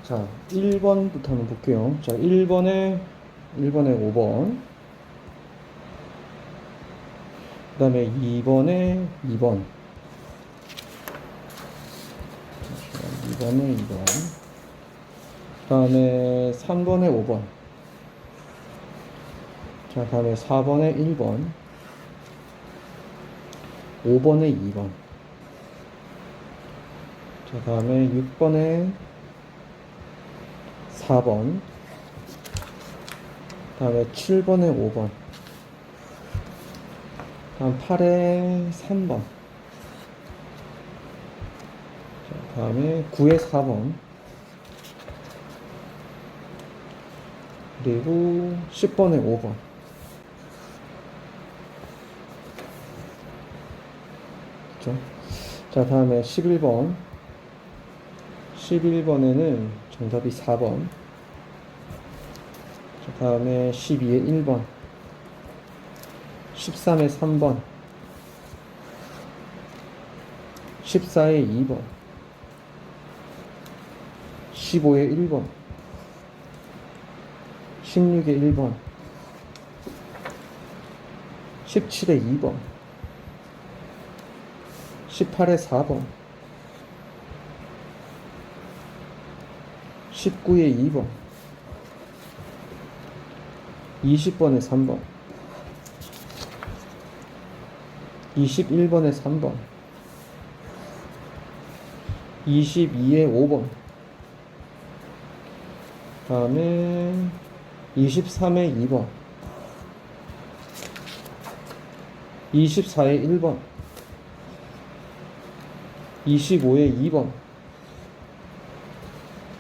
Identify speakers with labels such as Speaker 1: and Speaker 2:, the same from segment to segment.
Speaker 1: 자, 1번부터 한번 볼게요. 자, 1번에 5번. 그 다음에 2번에 2번. 2번에 2번. 그 다음에 3번에 5번. 자, 그 다음에 4번에 1번. 5번에 2번. 자, 그 다음에 6번에 4번. 그 다음에 7번에 5번. 다음 8에 3번. 자, 다음에 9에 4번. 그리고 10번에 5번. 그렇죠? 자, 다음에 11번. 11번에는 정답이 4번. 자, 다음에 12에 1번. 13에 3번. 14에 2번. 15에 1번. 16에 1번. 17에 2번. 18에 4번. 19에 2번. 20번에 3번. 21번에 3번. 22에 5번. 그 다음에 23에 2번. 24에 1번. 25에 2번.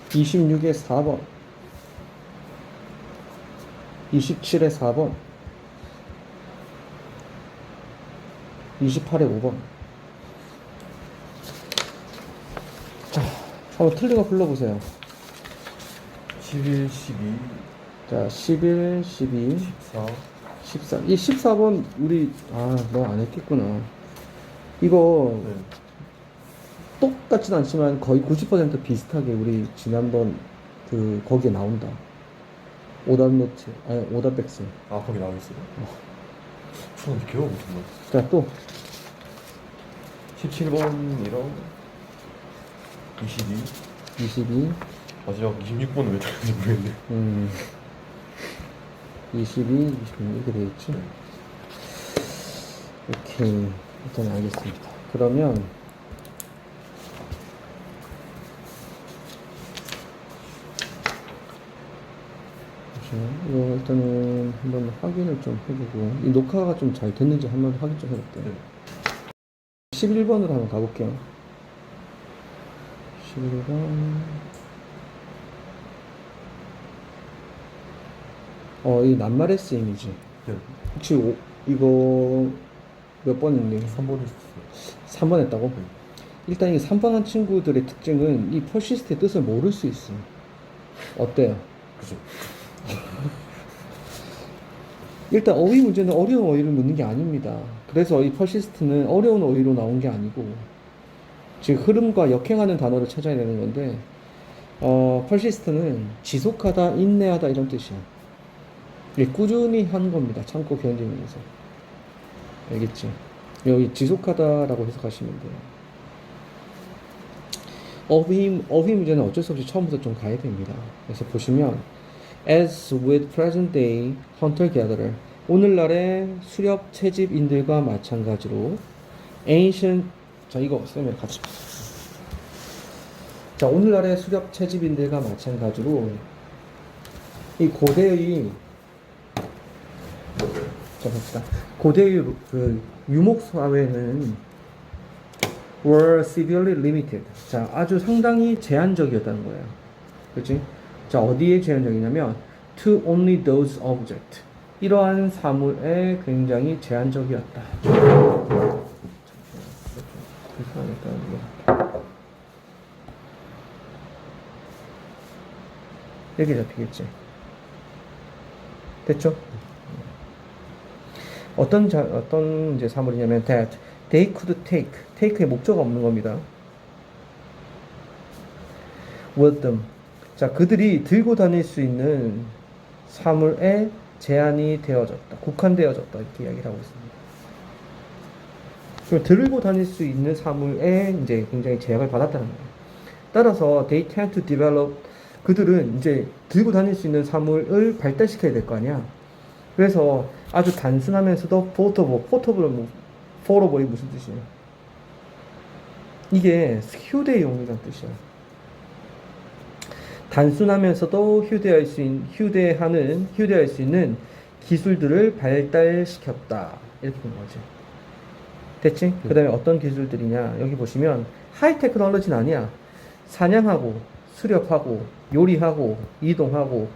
Speaker 1: 26에 4번. 27에 4번. 28에 5번. 자, 한번 틀린 거 불러보세요.
Speaker 2: 11, 12,
Speaker 1: 자, 11, 12,
Speaker 2: 14.
Speaker 1: 14. 이 14번 우리 너 안 했겠구나. 이거
Speaker 2: 네.
Speaker 1: 똑같진 않지만 거의 90% 비슷하게 우리 지난번 거기에 나온다. 오답 노트, 아니 오답 백스.
Speaker 2: 아, 거기 나와 있어요? 저는 기억 못했나?
Speaker 1: 자, 또
Speaker 2: 17번이랑 22.
Speaker 1: 22,
Speaker 2: 마지막 26번은 왜 들었는지 모르겠네.
Speaker 1: 22, 26 이렇게 되어있지?
Speaker 2: 네.
Speaker 1: 오케이, 일단 알겠습니다. 그러면 이거 일단은 한번 확인을 좀 해보고 이 녹화가 좀 잘 됐는지 한번 확인 좀 해볼게요.
Speaker 2: 네.
Speaker 1: 11번으로 한번 가볼게요. 11번. 이 낱말의 쓰임이지.
Speaker 2: 네.
Speaker 1: 혹시 이거 몇 번인데?
Speaker 2: 3번 했었어요.
Speaker 1: 3번 했다고?
Speaker 2: 네.
Speaker 1: 일단 이 3번 한 친구들의 특징은 이 퍼시스트의 뜻을 모를 수 있어. 어때요?
Speaker 2: 그죠.
Speaker 1: 일단 어휘 문제는 어려운 어휘를 묻는 게 아닙니다. 그래서 이 퍼시스트는 어려운 어휘로 나온 게 아니고 즉 흐름과 역행하는 단어를 찾아야 되는 건데 퍼시스트는 지속하다, 인내하다 이런 뜻이야. 이게 꾸준히 하는 겁니다. 참고 견디면서. 알겠지? 여기 지속하다라고 해석하시면 돼요. 어휘 문제는 어쩔 수 없이 처음부터 좀 가야 됩니다. 그래서 보시면 as with present day hunter gatherer 오늘날의 수렵 채집인들과 마찬가지로 ancient 자 이거 쌤이 같이 자 오늘날의 수렵 채집인들과 마찬가지로 이 고대의 자 봅시다. 고대의 그 유목 사회는 were severely limited. 자, 아주 상당히 제한적이었다는 거예요. 그렇지? 자, 어디에 제한적이냐면 to only those objects. 이러한 사물에 굉장히 제한적이었다. 이렇게 잡히겠지. 됐죠? 어떤 이제 사물이냐면 that they could take. take의 목적 없는 겁니다. with them. 자, 그들이 들고 다닐 수 있는 사물에 제한이 되어졌다. 국한되어졌다. 이렇게 이야기를 하고 있습니다. 그럼 들고 다닐 수 있는 사물에 이제 굉장히 제약을 받았다는 거예요. 따라서 they tend to develop, 그들은 이제 들고 다닐 수 있는 사물을 발달시켜야 될 거 아니야. 그래서 아주 단순하면서도 포터블은 포러블이 무슨 뜻이에요? 이게 휴대용이라는 뜻이야. 단순하면서도 휴대할 수 있는 기술들을 발달시켰다. 이렇게 된 거지. 됐지? 그 다음에 어떤 기술들이냐. 여기 보시면 하이 테크놀로지는 아니야. 사냥하고 수렵하고 요리하고 이동하고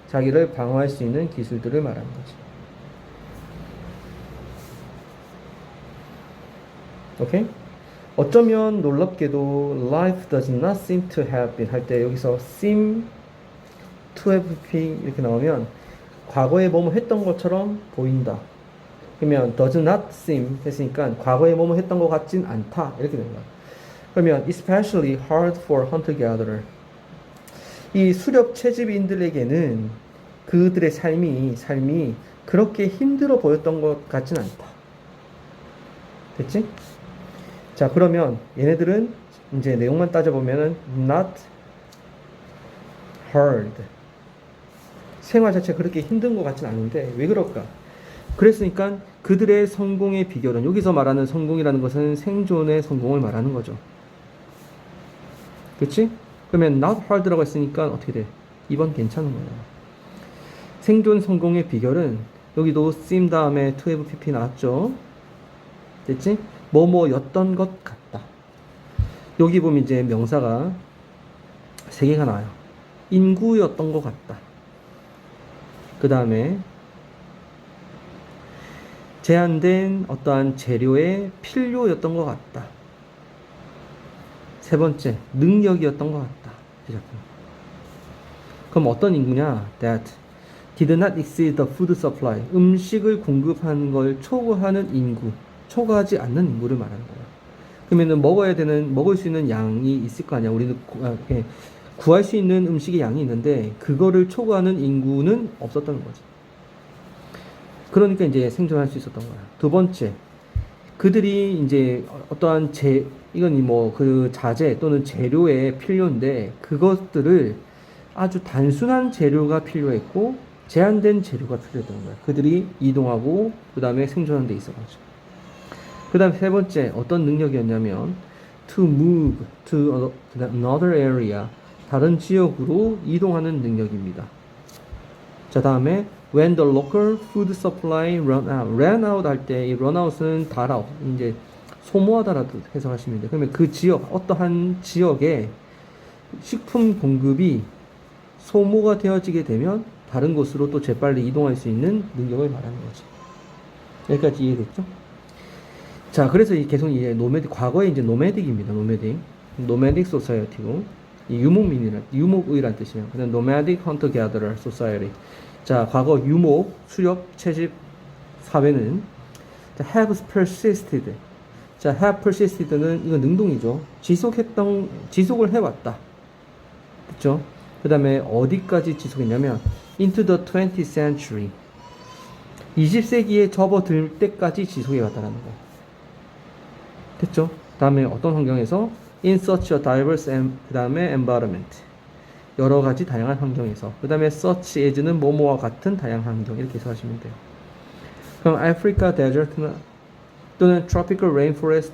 Speaker 1: 자기를 방어할 수 있는 기술들을 말하는 거지. 오케이? 어쩌면 놀랍게도 life does not seem to have been 할 때 여기서 seem to have been 이렇게 나오면 과거에 뭐뭐 했던 것처럼 보인다. 그러면 does not seem 했으니까 과거에 뭐뭐 했던 것 같진 않다. 이렇게 되는 거야. 그러면 especially hard for hunter-gatherer. 이 수렵 채집인들에게는 그들의 삶이 그렇게 힘들어 보였던 것 같진 않다. 됐지? 자, 그러면 얘네들은 이제 내용만 따져보면은 not hard. 생활 자체가 그렇게 힘든 것 같진 않은데 왜 그럴까? 그랬으니까 그들의 성공의 비결은, 여기서 말하는 성공이라는 것은 생존의 성공을 말하는 거죠. 그렇지? 그러면 not hard라고 했으니까 어떻게 돼? 2번 괜찮은 거야. 생존 성공의 비결은 여기도 seem 다음에 to have pp 나왔죠? 됐지? 뭐뭐였던 것 같다. 여기 보면 이제 명사가 3개가 나와요. 인구였던 것 같다. 그 다음에 제한된 어떠한 재료의 필요였던 것 같다. 3번째, 능력이었던 것 같다. 그럼 어떤 인구냐? That did not exceed the food supply. 음식을 공급하는 걸 초과하는 인구. 초과하지 않는 인구를 말하는 거예요. 그러면은 먹을 수 있는 양이 있을 거 아니야. 우리는 구할 수 있는 음식의 양이 있는데 그거를 초과하는 인구는 없었던 거지. 그러니까 이제 생존할 수 있었던 거야. 2번째, 그들이 이제 어떠한 이건 뭐 그 자재 또는 재료의 필요인데 그것들을 아주 단순한 재료가 필요했고 제한된 재료가 필요했던 거야. 그들이 이동하고 그 다음에 생존하는 데 있어가지고. 그 다음에 3번째 어떤 능력이었냐면 to move to another area, 다른 지역으로 이동하는 능력입니다. 자, 다음에 when the local food supply ran out 할 때 이 run out은 다 이제 소모하다라도 해석하시면 돼요. 그러면 그 지역, 어떠한 지역에 식품 공급이 소모가 되어지게 되면 다른 곳으로 또 재빨리 이동할 수 있는 능력을 말하는 거지. 여기까지 이해됐죠? 자, 그래서 계속 이제 과거에 이제 노매딕입니다. 노매딕 소사이어티고, 유목의란 뜻이에요. 그다음 nomadic hunter gatherer society. 자, 과거 유목, 수렵, 채집 사회는 have persisted. 자, have persisted는 이거 능동이죠. 지속을 해왔다. 그렇죠? 그 다음에 어디까지 지속했냐면 into the 20th century. 20세기에 접어들 때까지 지속해왔다는 거. 됐죠? 다음에 어떤 환경에서 in such a diverse 그 다음에 environment. 여러 가지 다양한 환경에서. 그 다음에 such as는 뭐뭐와 같은 다양한 환경. 이렇게 해석하시면 돼요. 그럼 Africa desert 또는 tropical rainforest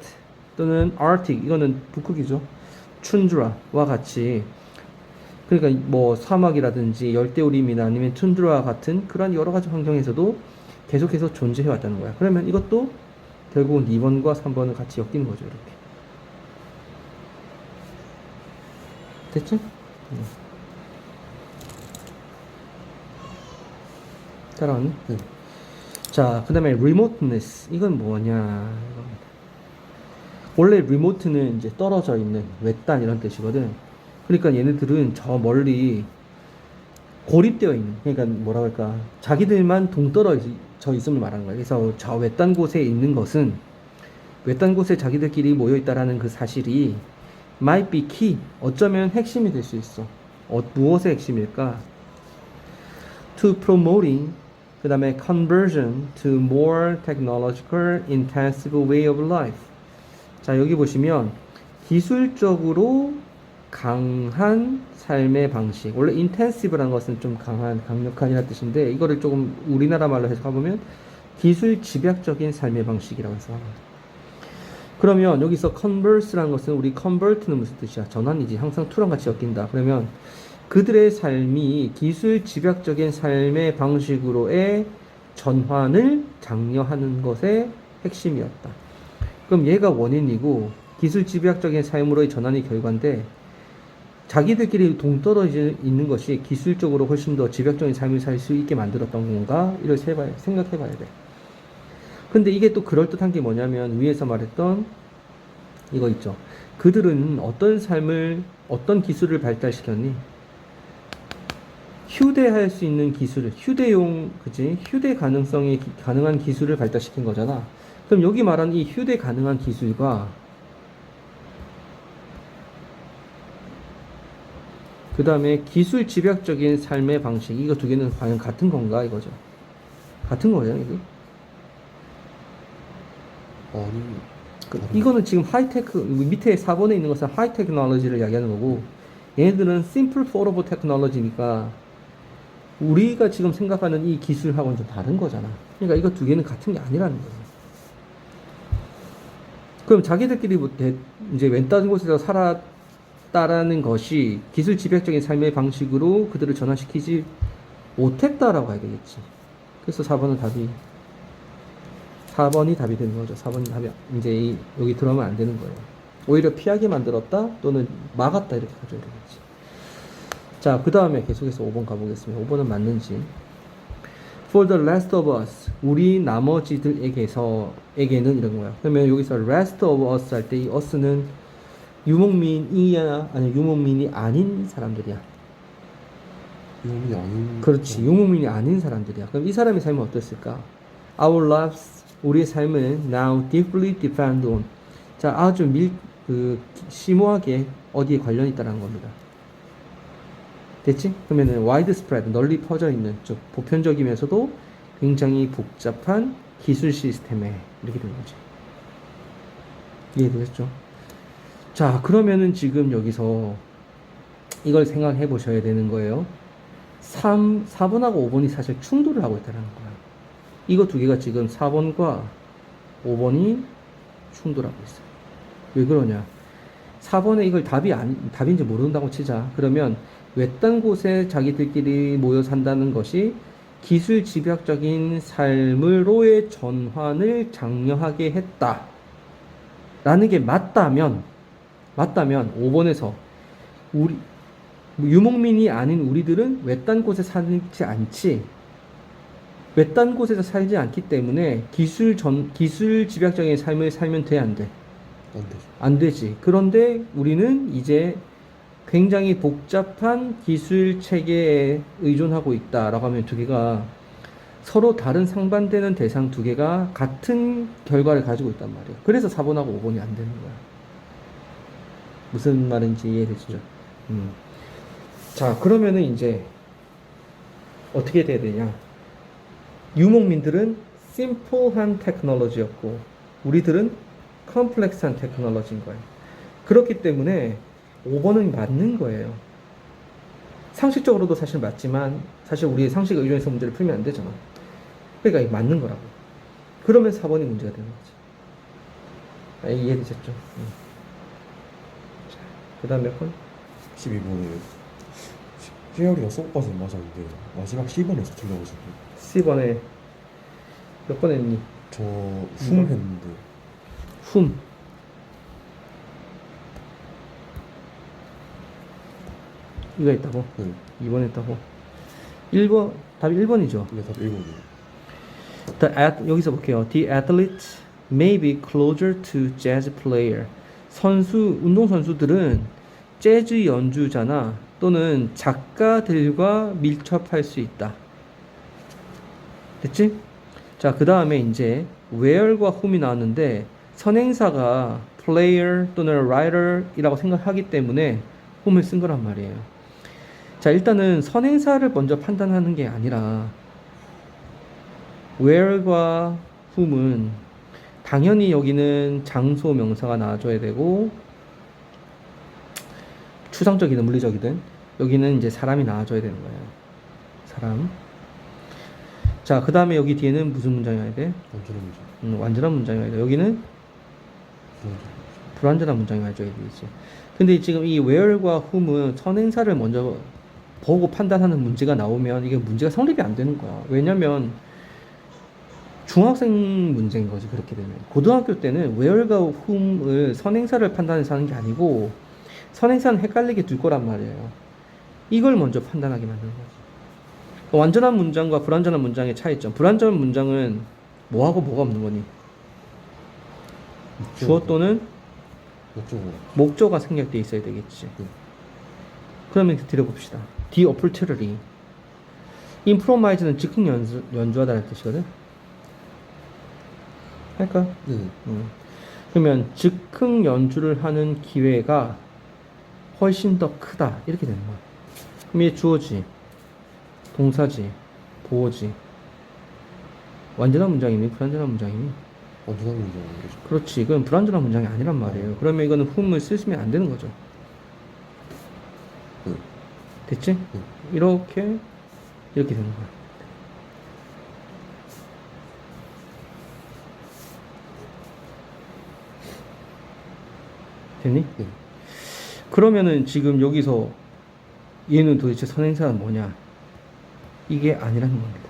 Speaker 1: 또는 Arctic, 이거는 북극이죠. 툰드라와 같이, 그러니까 뭐 사막이라든지 열대우림이나 아니면 툰드라와 같은 그런 여러 가지 환경에서도 계속해서 존재해 왔다는 거야. 그러면 이것도 결국은 2번과 3번을 같이 엮이는 거죠. 이렇게. 됐죠? 따라왔니? 네. 자, 그 다음에 remoteness. 이건 뭐냐. 원래 remote는 이제 떨어져 있는, 외딴 이런 뜻이거든. 그러니까 얘네들은 저 멀리 고립되어 있는, 그러니까 뭐라 할까, 자기들만 동떨어져 있음을 말하는 거예요. 그래서 저 외딴 곳에 있는 것은, 외딴 곳에 자기들끼리 모여 있다라는 그 사실이 might be key. 어쩌면 핵심이 될 수 있어. 무엇의 핵심일까? To promoting, 그 다음에 conversion to more technological intensive way of life. 자, 여기 보시면 기술적으로 강한 삶의 방식. 원래 intensive라는 것은 좀 강한, 강력한이라는 뜻인데 이거를 조금 우리나라 말로 해석해보면 기술 집약적인 삶의 방식이라고 해서. 그러면 여기서 converse라는 것은 우리 convert는 무슨 뜻이야? 전환이지. 항상 to랑 같이 엮인다. 그러면 그들의 삶이 기술 집약적인 삶의 방식으로의 전환을 장려하는 것의 핵심이었다. 그럼 얘가 원인이고 기술 집약적인 삶으로의 전환이 결과인데 자기들끼리 동떨어져 있는 것이 기술적으로 훨씬 더 집약적인 삶을 살 수 있게 만들었던 건가? 이걸 생각해 봐야 돼. 근데 이게 또 그럴듯한 게 뭐냐면 위에서 말했던 이거 있죠. 그들은 어떤 삶을, 어떤 기술을 발달시켰니? 휴대할 수 있는 기술을, 휴대용, 그치? 휴대 가능성이 가능한 기술을 발달시킨 거잖아. 그럼 여기 말한 이 휴대 가능한 기술과 그 다음에 기술 집약적인 삶의 방식, 이거 두 개는 과연 같은 건가 이거죠. 같은 거예요, 이게?
Speaker 2: 아니,
Speaker 1: 이거는 지금 하이테크, 밑에 4번에 있는 것은 하이테크놀로지를 이야기하는 거고 얘네들은 심플 포러블 테크놀로지니까 우리가 지금 생각하는 이 기술하고는 좀 다른 거잖아. 그러니까 이거 두 개는 같은 게 아니라는 거예요. 그럼 자기들끼리 이제 왼다른 곳에서 살았다라는 것이 기술 집약적인 삶의 방식으로 그들을 전환시키지 못했다라고 해야 되겠지. 그래서 4번은 답이 4번이 답이 되는 거죠. 4번이 답이 이제 여기 들어가면 안 되는 거예요. 오히려 피하게 만들었다 또는 막았다 이렇게 가져야 되겠지. 자, 그 다음에 계속해서 5번 가보겠습니다. 5번은 맞는지. For the rest of us, 우리 나머지들에게는 이런 거야. 그러면 여기서 rest of us 할 때 이 us는 유목민이야, 아니 유목민이 아닌 사람들이야.
Speaker 2: 유목민이 아닌.
Speaker 1: 그렇지, 유목민이 아닌 사람들이야. 그럼 이 사람의 삶은 어땠을까? Our lives, 우리의 삶은 now deeply depend on. 자, 아주 심오하게 어디에 관련이 있다는 겁니다. 됐지? 그러면은 widespread, 널리 퍼져 있는, 즉 보편적이면서도 굉장히 복잡한 기술 시스템에 이렇게 되는 거지. 이해되셨죠? 자, 그러면은 지금 여기서 이걸 생각해 보셔야 되는 거예요. 4번하고 5번이 사실 충돌을 하고 있다는 거야. 이거 두 개가 지금 4번과 5번이 충돌하고 있어요. 왜 그러냐? 4번에 이걸 답인지 모른다고 치자. 그러면 외딴 곳에 자기들끼리 모여 산다는 것이 기술 집약적인 삶으로의 전환을 장려하게 했다. 라는 게 맞다면 5번에서 유목민이 아닌 우리들은 외딴 곳에 살지 않지. 외딴 곳에서 살지 않기 때문에 기술 집약적인 삶을 살면 돼, 안 돼?
Speaker 2: 안 되죠.
Speaker 1: 안 되지. 그런데 우리는 이제 굉장히 복잡한 기술 체계에 의존하고 있다라고 하면 두 개가 서로 다른 상반되는 대상 두 개가 같은 결과를 가지고 있단 말이에요. 그래서 4번하고 5번이 안 되는 거야. 무슨 말인지 이해되시죠? 자, 그러면은 이제 어떻게 돼야 되냐? 유목민들은 심플한 테크놀로지였고 우리들은 컴플렉스한 테크놀로지인 거예요. 그렇기 때문에 5번은 맞는 거예요. 상식적으로도 사실 맞지만 사실 우리의 상식에 의존해서 문제를 풀면 안 되잖아. 그러니까 이게 맞는 거라고. 그러면 4번이 문제가 되는 거지. 이해되셨죠? 자, 그 다음 몇 번?
Speaker 2: 12번에 희열이가 수업까지 맞았는데 마지막 10번에서 틀려가지고
Speaker 1: C번에 몇 번 했니?
Speaker 2: 저 했는데
Speaker 1: 훔. 이거 했다고?
Speaker 2: 네.
Speaker 1: 2번 했다고? 1번, 답이 1번이죠.
Speaker 2: 근데 답 1번이에요.
Speaker 1: 여기서 볼게요. The athlete may be closer to jazz player. 운동선수들은 재즈 연주자나 또는 작가들과 밀접할 수 있다. 됐지? 자, 그 다음에 이제 where과 whom이 나왔는데 선행사가 player 또는 writer이라고 생각하기 때문에 whom을 쓴 거란 말이에요. 자, 일단은 선행사를 먼저 판단하는 게 아니라 where과 whom은 당연히 여기는 장소 명사가 나와줘야 되고 추상적이든 물리적이든 여기는 이제 사람이 나와줘야 되는 거예요. 사람. 자, 그 다음에 여기 뒤에는 무슨 문장이 와야 돼?
Speaker 2: 완전한 문제.
Speaker 1: 완전한 문장이 와야 돼. 여기는
Speaker 2: 불완전.
Speaker 1: 불완전한 문장이 와줘야 되겠지. 근데 지금 이 where과 whom은 선행사를 먼저 보고 판단하는 문제가 나오면 이게 문제가 성립이 안 되는 거야. 왜냐면 중학생 문제인 거지, 그렇게 되면. 고등학교 때는 where과 whom을 선행사를 판단해서 하는 게 아니고 선행사는 헷갈리게 둘 거란 말이에요. 이걸 먼저 판단하게 만드는 거지. 완전한 문장과 불완전한 문장의 차이점. 불완전한 문장은 뭐하고 뭐가 없는 거니? 주어 또는 목적어가 생략되어 있어야 되겠지. 그러면 들어봅시다. The opportunity. improvise는 즉흥 연주하다는 뜻이거든. 할까?
Speaker 2: 네.
Speaker 1: 그러면 즉흥 연주를 하는 기회가 훨씬 더 크다. 이렇게 되는 거야. 그럼 이게 주어지, 동사지, 보어지. 완전한 문장이니 불완전한 문장이니?
Speaker 2: 완전한 문제인 거죠.
Speaker 1: 그렇지. 그건 불완전한 문장이 아니란 말이에요. 그러면 이거는 whom을 쓰시면 안 되는 거죠. 됐지? 이렇게 되는 거야. 됐니?
Speaker 2: 네.
Speaker 1: 그러면은 지금 여기서 얘는 도대체 선행사는 뭐냐? 이게 아니라는 겁니다.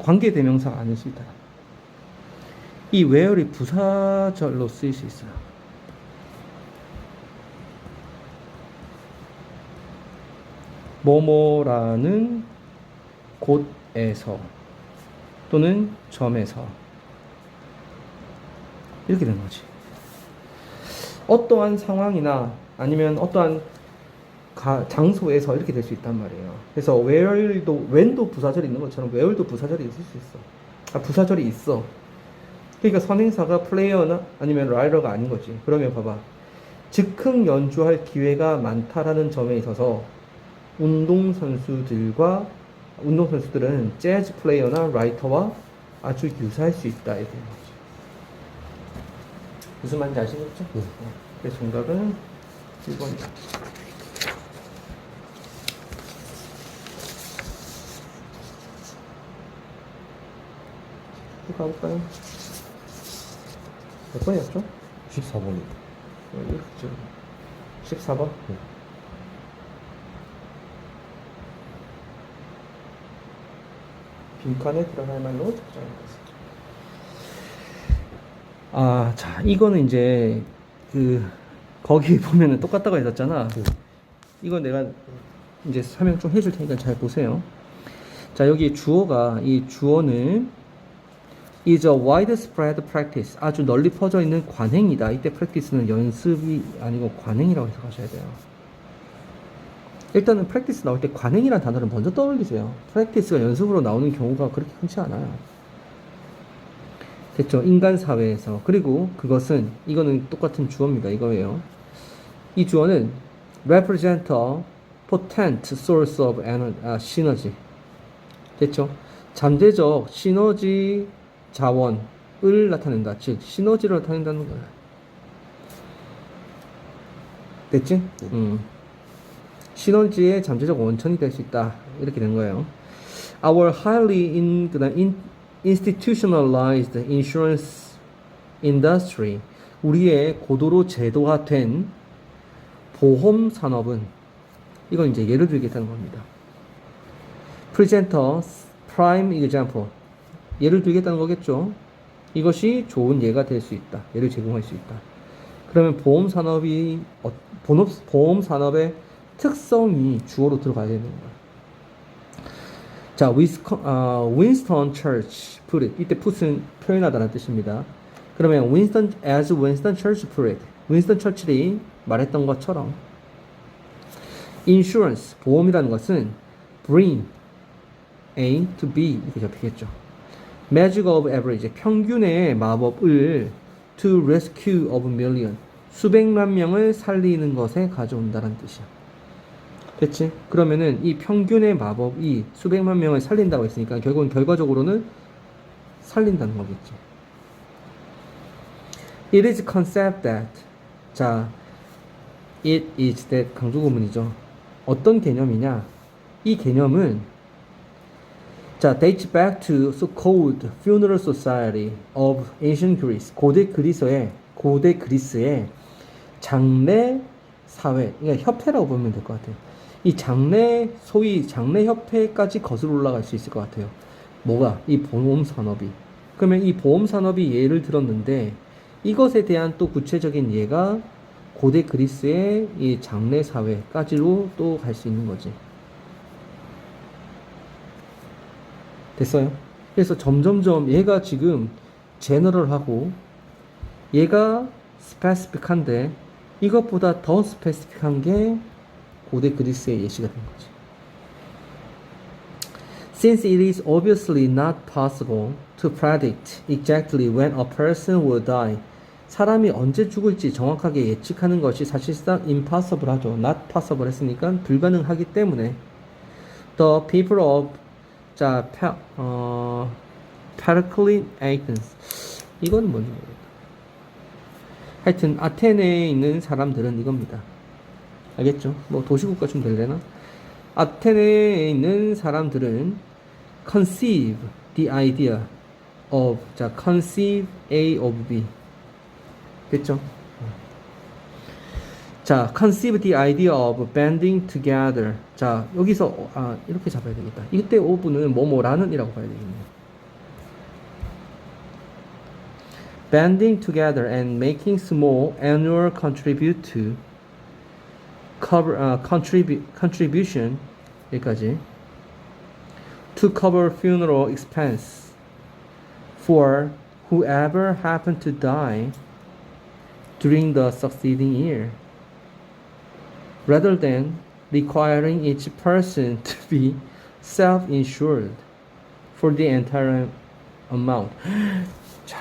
Speaker 1: 관계대명사가 아닐 수 있다. 이 where이 부사절로 쓰일 수 있어요. 뭐뭐라는 곳에서 또는 점에서 이렇게 되는 거지. 어떠한 상황이나 아니면 어떠한 장소에서 이렇게 될 수 있단 말이에요. 그래서 when도 부사절이 있는 것처럼 where도 부사절이 있을 수 있어. 부사절이 있어. 그러니까 선행사가 player나 아니면 writer가 아닌 거지. 그러면 봐봐. 즉흥 연주할 기회가 많다라는 점에 있어서 운동선수들은 재즈 플레이어나 라이터와 아주 유사할 수 있다. 이렇게 되는 거지. 무슨 말인지 아시겠죠?
Speaker 2: 네.
Speaker 1: 그래서 정답은 1번이다. 또 가볼까요? 몇 번이었죠?
Speaker 2: 14번이.
Speaker 1: 14번?
Speaker 2: 네.
Speaker 1: 빈칸에 들어갈 말로 적절하겠습니다. 자, 이거는 이제 거기 보면은 똑같다고 했었잖아. 이거 내가 이제 설명 좀 해줄 테니까 잘 보세요. 자, 여기 이 주어는 is a widespread practice. 아주 널리 퍼져 있는 관행이다. 이때 practice는 연습이 아니고 관행이라고 해석하셔야 돼요. 일단은 practice 나올 때 관행이라는 단어를 먼저 떠올리세요. practice가 연습으로 나오는 경우가 그렇게 흔치 않아요. 됐죠? 인간 사회에서. 그리고 이거는 똑같은 주어입니다. 이거예요. 이 주어는 represent a potent source of synergy. 됐죠? 잠재적 시너지 자원을 나타낸다. 즉, 시너지를 나타낸다는 거야. 됐지? 시너지의 잠재적 원천이 될 수 있다. 이렇게 된 거예요. Our highly institutionalized insurance industry, 우리의 고도로 제도화된 보험 산업은, 이건 이제 예를 들겠다는 겁니다. Present a prime example, 예를 들겠다는 거겠죠. 이것이 좋은 예가 될 수 있다. 예를 제공할 수 있다. 그러면 보험 산업의 특성이 주어로 들어가야 되는 거야. 자, Winston Church put it. 이때 put은 표현하다는 뜻입니다. 그러면 Winston Church put it. 윈스턴 처칠이 말했던 것처럼 insurance, 보험이라는 것은 bring A to B 이렇게 잡히겠죠. magic of average, 평균의 마법을 to rescue of million, 수백만 명을 살리는 것에 가져온다는 뜻이야. 됐지? 그러면은 이 평균의 마법이 수백만 명을 살린다고 했으니까 결국은 결과적으로는 살린다는 거겠지. It is concept that, 자, it is that 강조구문이죠. 어떤 개념이냐? 이 개념은 자, dates back to so-called funeral society of ancient Greece. 고대 그리스의 장례 사회, 그러니까 협회라고 보면 될 것 같아요. 이 소위 장례 협회까지 거슬러 올라갈 수 있을 것 같아요. 뭐가? 이 보험 산업이. 그러면 이 보험 산업이 예를 들었는데 이것에 대한 또 구체적인 예가 고대 그리스의 이 장례 사회까지로 또 갈 수 있는 거지. 됐어요? 그래서 점점점 얘가 지금 제너럴하고 얘가 스페시픽한데 이것보다 더 스페시픽한 게 고대 그리스의 예시가 된 거지. Since it is obviously not possible to predict exactly when a person will die, 사람이 언제 죽을지 정확하게 예측하는 것이 사실상 impossible 하죠. not possible 했으니까 불가능하기 때문에 the people of 자, Periclean Athens. 이건 뭔지 모르겠다. 하여튼 아테네에 있는 사람들은 이겁니다. 알겠죠? 뭐 도시국가 좀 되려나? 아테네에 있는 사람들은 conceive the idea of, 자, conceive A of B. 됐죠? 자, conceive the idea of banding together. 자, 여기서 이렇게 잡아야 되겠다. 이때 of는 뭐뭐라는 이라고 봐야 되겠네요. banding together and making small annual contribution 여기까지 to cover funeral expense for whoever happened to die during the succeeding year, rather than requiring each person to be self-insured for the entire amount. 자,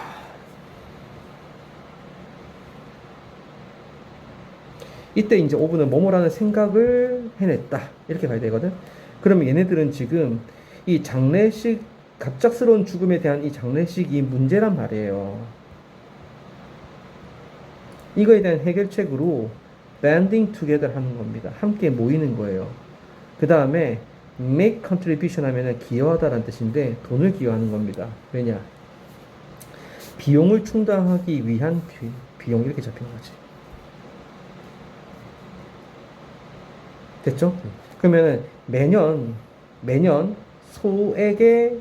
Speaker 1: 이때 이제 오브는 뭐뭐라는 생각을 해냈다 이렇게 봐야 되거든. 그러면 얘네들은 지금 이 장례식, 갑작스러운 죽음에 대한 이 장례식이 문제란 말이에요. 이거에 대한 해결책으로 banding together 하는 겁니다. 함께 모이는 거예요. 그 다음에 make contribution 하면은 기여하다라는 뜻인데 돈을 기여하는 겁니다. 왜냐? 비용을 충당하기 위한 비용 이렇게 잡힌 거지. 됐죠? 그러면은 매년 소액의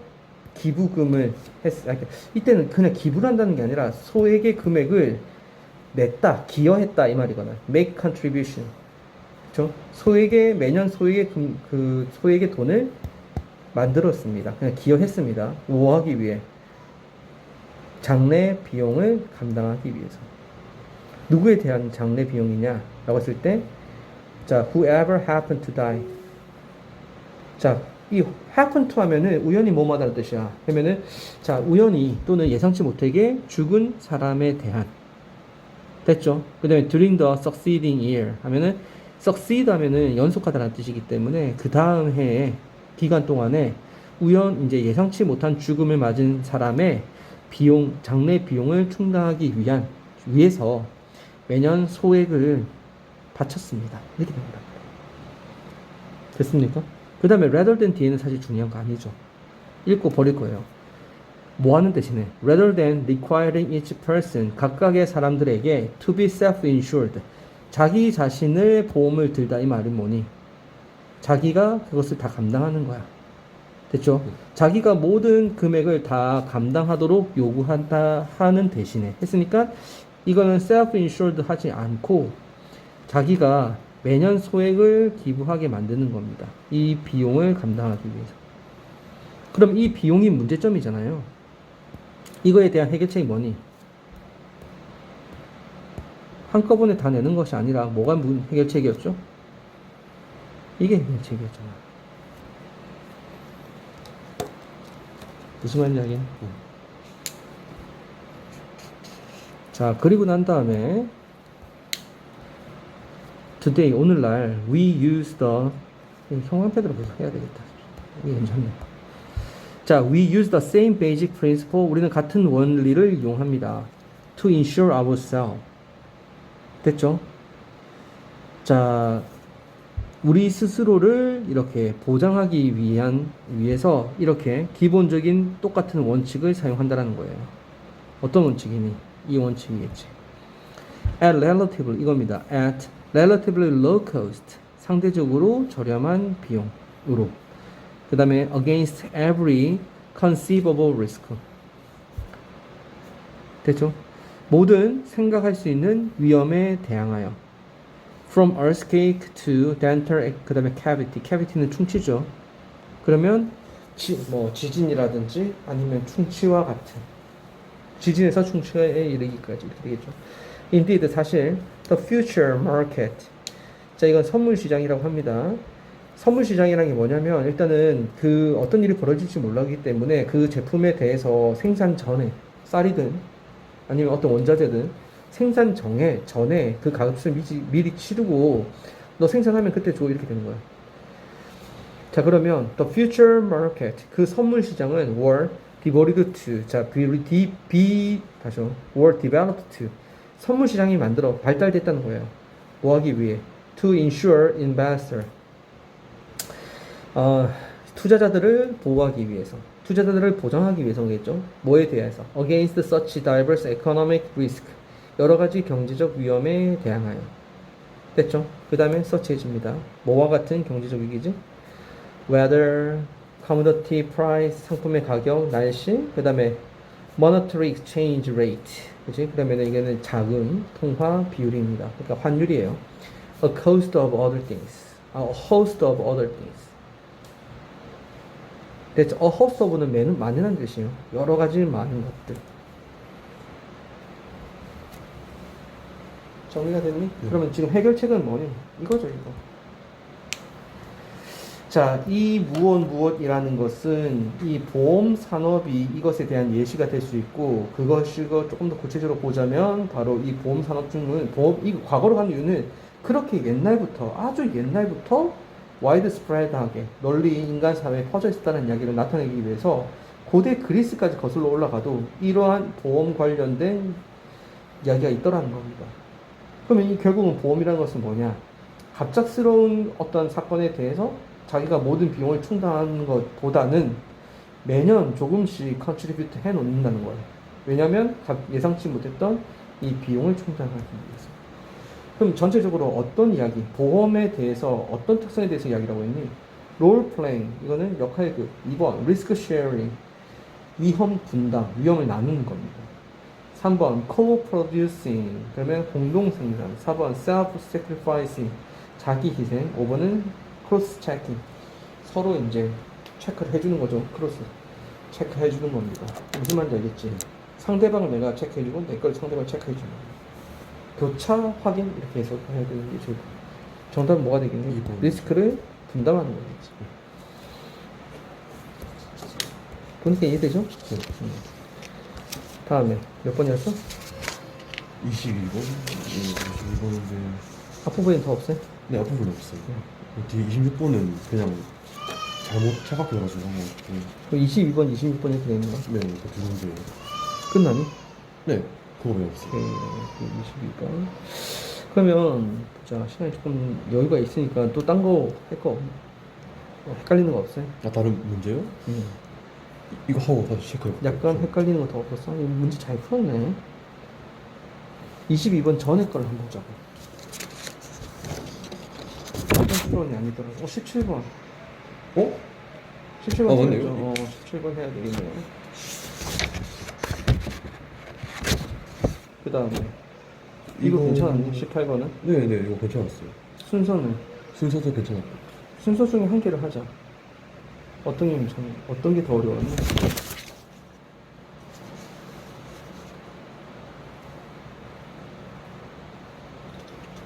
Speaker 1: 기부금을 이때는 그냥 기부를 한다는 게 아니라 소액의 금액을 냈다, 기여했다 이 말이거든. make contribution. 그렇죠? 매년 소액의 돈을 만들었습니다. 그냥 기여했습니다. 뭐 하기 위해? 장례 비용을 감당하기 위해서. 누구에 대한 장례 비용이냐라고 했을 때, 자, whoever happened to die. 자, 이 happen to 하면은 우연히 뭐뭐하다는 뜻이야. 그러면은 자, 우연히 또는 예상치 못하게 죽은 사람에 대한. 됐죠? 그 다음에 during the succeeding year 하면은 succeed 하면은 연속하다는 뜻이기 때문에 그 다음 해에 기간 동안에 이제 예상치 못한 죽음을 맞은 사람의 장례 비용을 충당하기 위해서 매년 소액을 바쳤습니다. 이렇게 됩니다. 됐습니까? 그 다음에 rather than 뒤에는 사실 중요한 거 아니죠. 읽고 버릴 거예요. 뭐 하는 대신에 rather than requiring each person, 각각의 사람들에게 to be self-insured, 자기 자신을 보험을 들다 이 말은 뭐니? 자기가 그것을 다 감당하는 거야. 됐죠? 자기가 모든 금액을 다 감당하도록 요구한다 하는 대신에 했으니까 이거는 self-insured 하지 않고 자기가 매년 소액을 기부하게 만드는 겁니다. 이 비용을 감당하기 위해서. 그럼 이 비용이 문제점이잖아요. 이거에 대한 해결책이 뭐니? 한꺼번에 다 내는 것이 아니라 뭐가 해결책이었죠? 이게 해결책이었잖아. 무슨 말이냐? 자, 그리고 난 다음에 today 오늘날 we use the 형광펜으로 계속 해야 되겠다. 이게 괜찮네. 자, we use the same basic principle. 우리는 같은 원리를 이용합니다. To ensure ourselves. 됐죠? 자, 우리 스스로를 이렇게 보장하기 위해서 이렇게 기본적인 똑같은 원칙을 사용한다는 거예요. 어떤 원칙이니? 이 원칙이겠지. At relatively 이겁니다. At relatively low cost 상대적으로 저렴한 비용으로. 그 다음에 against every conceivable risk. 됐죠? 모든 생각할 수 있는 위험에 대항하여. From earthquake to dental 그 다음에 cavity. cavity는 충치죠. 그러면 지진이라든지 아니면 충치와 같은 지진에서 충치에 이르기까지 이렇게 되겠죠. Indeed 사실 the future market. 자, 이건 선물 시장이라고 합니다. 선물 시장이라는 게 뭐냐면 일단은 그 어떤 일이 벌어질지 몰라기 때문에 그 제품에 대해서 생산 전에 쌀이든 아니면 어떤 원자재든 생산 전에 그 값을 미리 치르고 너 생산하면 그때 줘 이렇게 되는 거야. 자, 그러면 the future market 그 선물 시장은 were devoted to 자 다시 were developed to 선물 시장이 발달됐다는 거예요. 뭐 하기 위해? To ensure investor 투자자들을 보호하기 위해서 투자자들을 보장하기 위해서겠죠. 뭐에 대해서? Against such diverse economic risk 여러 가지 경제적 위험에 대항하여. 됐죠? 그 다음에 such입니다. 뭐와 같은 경제적 위기지? Weather, commodity price, 상품의 가격, 날씨, 그 다음에 monetary exchange rate, 그치? 그러면 이게는 자금, 통화 비율입니다. 그러니까 환율이에요. A host of other things. A host of other things. 됐죠? A host of는 많은 뜻이에요. 여러 가지 많은 것들. 정리가 됐니? 그러면 지금 해결책은 뭐니? 이거죠, 이거. 자, 이 무엇이라는 것은 이 보험 산업이 이것에 대한 예시가 될 수 있고, 그것을 조금 더 구체적으로 보자면, 바로 이 보험 산업 중은, 이 과거로 가는 이유는 그렇게 옛날부터, 아주 옛날부터 와이드 스프레드하게 널리 인간 사회에 퍼져 있었다는 이야기를 나타내기 위해서 고대 그리스까지 거슬러 올라가도 이러한 보험 관련된 이야기가 있더라는 겁니다. 그러면 이 결국은 보험이라는 것은 뭐냐? 갑작스러운 어떤 사건에 대해서 자기가 모든 비용을 충당하는 것보다는 매년 조금씩 컨트리뷰트 해 놓는다는 거예요. 왜냐하면 예상치 못했던 이 비용을 충당하기 위해서. 그럼 전체적으로 어떤 이야기, 보험에 대해서 어떤 특성에 대해서 이야기라고 했니? 롤 플레잉, 이거는 역할극. 2번 리스크 쉐어링, 위험 분담, 위험을 나누는 겁니다. 3번 co-producing, 그러면 공동 생산. 4번 self-sacrificing, 자기 희생. 5번은 크로스 체킹, 서로 이제 체크를 해주는 거죠. 크로스 체크 해주는 겁니다. 무슨 말인지 알겠지? 상대방을 내가 체크해주고 내 걸 상대방 체크해주는 거예요. 교차 확인 이렇게 해서 해야 되는 게 좋을 거예요. 정답은 뭐가 되겠니? 리스크를 분담하는 거겠지. 보니까 이해되죠? 네. 다음에 몇 번이었어?
Speaker 2: 22번? 22번인데
Speaker 1: 앞부분엔 더 없어요?
Speaker 2: 네, 앞부분이 없어요. 뒤에 26번은 그냥 잘못 착각해가지고 한 거 같고.
Speaker 1: 그럼 22번, 26번 이렇게 되는 거야?
Speaker 2: 네, 그 두 문제.
Speaker 1: 끝나니?
Speaker 2: 네, 그거 외웠어요.
Speaker 1: 오케이, 22번. 그러면 자 시간이 조금 여유가 있으니까 또 딴 거 할 거 헷갈리는 거 없어요?
Speaker 2: 아, 다른 문제요? 이거 하고 다시 체크해볼게요.
Speaker 1: 약간 헷갈리는 거 더 없었어? 이 문제 잘 풀었네. 22번 전에 걸 한번 보자고. 17번이 아니더라고. 17번.
Speaker 2: 어?
Speaker 1: 17번
Speaker 2: 맞네요.
Speaker 1: 17번 해야 되겠네요. 그 다음에 이거 괜찮았니? 18번은?
Speaker 2: 네네, 이거 괜찮았어요.
Speaker 1: 순서는?
Speaker 2: 순서도 괜찮았고.
Speaker 1: 순서 중에 한 개를 하자. 어떤 게 더 어려웠니?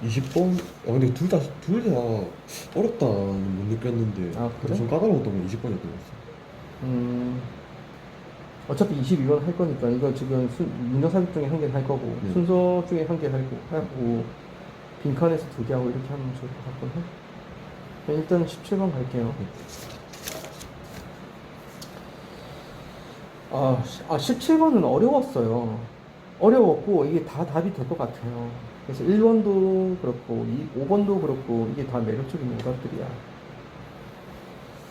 Speaker 2: 20번? 근데 둘 다 어렵다는 못 느꼈는데.
Speaker 1: 아, 그래?
Speaker 2: 좀 까다로웠던 건 20번이었던 것 같아요.
Speaker 1: 어차피 22번 할 거니까 이거 지금 문장 삽입 중에 한 개는 할 거고
Speaker 2: 네.
Speaker 1: 순서 중에 한 개 하고 빈칸에서 2개 하고 이렇게 하면 좋을 것 같거든요. 일단 17번 갈게요. 아 17번은 어려웠어요. 어려웠고 이게 다 답이 될 것 같아요. 그래서 1번도 그렇고 5번도 그렇고 이게 다 매력적인 오답들이야.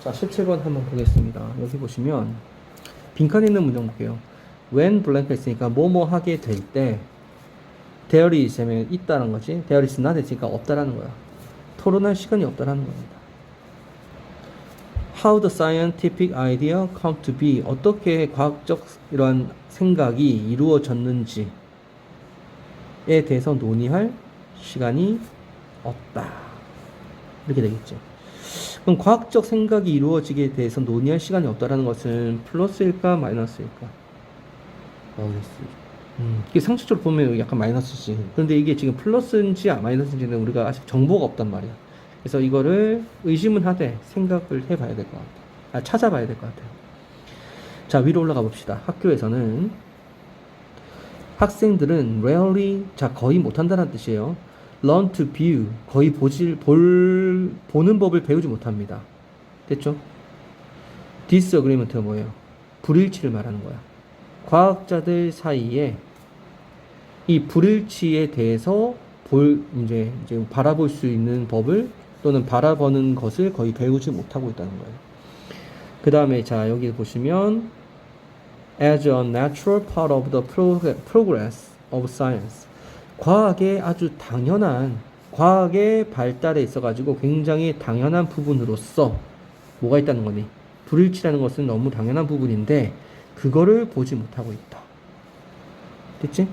Speaker 1: 자 17번 한번 보겠습니다. 여기 보시면 빈칸에 있는 문장 볼게요. When blank 했으니까 뭐뭐 하게 될 때 there is 하면 있다는 거지. there is not 했으니까 없다라는 거야. 토론할 시간이 없다라는 겁니다. How the scientific idea come to be, 어떻게 과학적 이러한 생각이 이루어졌는지에 대해서 논의할 시간이 없다. 이렇게 되겠죠. 그럼 과학적 생각이 이루어지게 대해서 논의할 시간이 없다라는 것은 플러스일까 마이너스일까?
Speaker 2: 마이너스.
Speaker 1: 이게 상식적으로 보면 약간 마이너스지. 그런데 이게 지금 플러스인지 마이너스인지는 우리가 아직 정보가 없단 말이야. 그래서 이거를 의심은 하되 생각을 해봐야 될 것 같아. 찾아봐야 될 것 같아요. 자, 위로 올라가 봅시다. 학교에서는 학생들은 rarely, 자, 거의 못한다는 뜻이에요. learn to view, 거의 보는 법을 배우지 못합니다. 됐죠? disagreement가 뭐예요? 불일치를 말하는 거야. 과학자들 사이에 이 불일치에 대해서 이제 바라볼 수 있는 법을 또는 바라보는 것을 거의 배우지 못하고 있다는 거예요. 그 다음에 자 여기 보시면 as a natural part of the progress of science, 과학의 아주 당연한 과학의 발달에 있어가지고 굉장히 당연한 부분으로서 뭐가 있다는 거니? 불일치라는 것은 너무 당연한 부분인데 그거를 보지 못하고 있다. 됐지?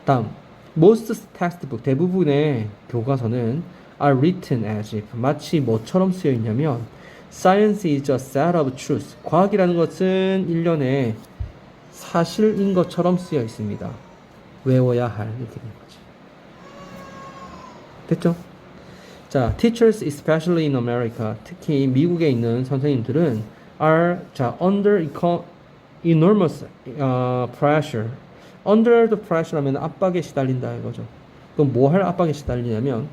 Speaker 1: 다음, most textbook, 대부분의 교과서는 are written as if, 마치 뭐처럼 쓰여 있냐면 science is a set of truths, 과학이라는 것은 일련의 사실인 것처럼 쓰여 있습니다. 외워야 할, 이렇게 된 거지. 됐죠? 자, teachers especially in America, 특히 미국에 있는 선생님들은 are, 자, under enormous pressure. under the pressure 하면 압박에 시달린다 이거죠. 그럼 뭐 할 압박에 시달리냐면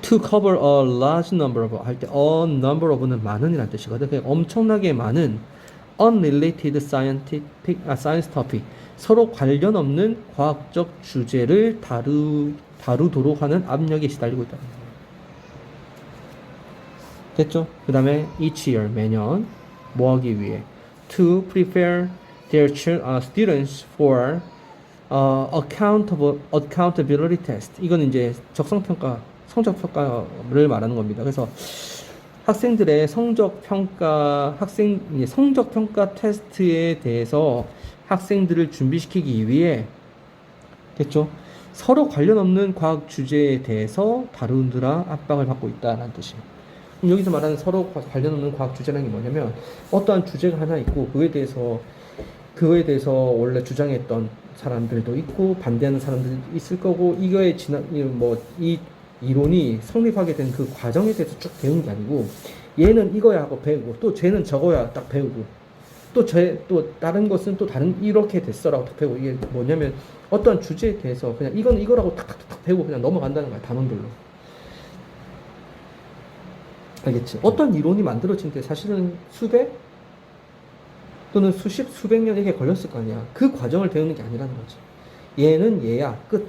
Speaker 1: to cover a large number of 할 때 a number of는 많은이라는 뜻이거든. 그러니까 엄청나게 많은 unrelated science topic, 서로 관련 없는 과학적 주제를 다루도록 하는 압력에 시달리고 있다는 거예요. 됐죠? 그 다음에 each year, 매년 뭐 하기 위해 to prepare their students for accountability test. 이건 이제 적성평가, 성적평가를 말하는 겁니다. 그래서 학생들의 성적평가 테스트에 대해서 학생들을 준비시키기 위해, 됐죠? 서로 관련 없는 과학 주제에 대해서 다루느라 압박을 받고 있다는 뜻이에요. 여기서 말하는 서로 관련 없는 과학 주제라는 게 뭐냐면 어떠한 주제가 하나 있고 그거에 대해서 원래 주장했던 사람들도 있고 반대하는 사람들도 있을 거고 이거에 이 이론이 성립하게 된 그 과정에 대해서 쭉 배우는 게 아니고 얘는 이거야 하고 배우고 또 쟤는 저거야 딱 배우고 또 다른 것은 또 다른 이렇게 됐어라고 딱 배우고, 이게 뭐냐면 어떠한 주제에 대해서 그냥 이건 이거라고 탁탁탁 배우고 그냥 넘어간다는 거야, 단원별로. 알겠지? 어떤 이론이 만들어진 데 사실은 수백 또는 수십, 수백 년 이렇게 걸렸을 거 아니야. 그 과정을 배우는 게 아니라는 거지. 얘는 얘야, 끝.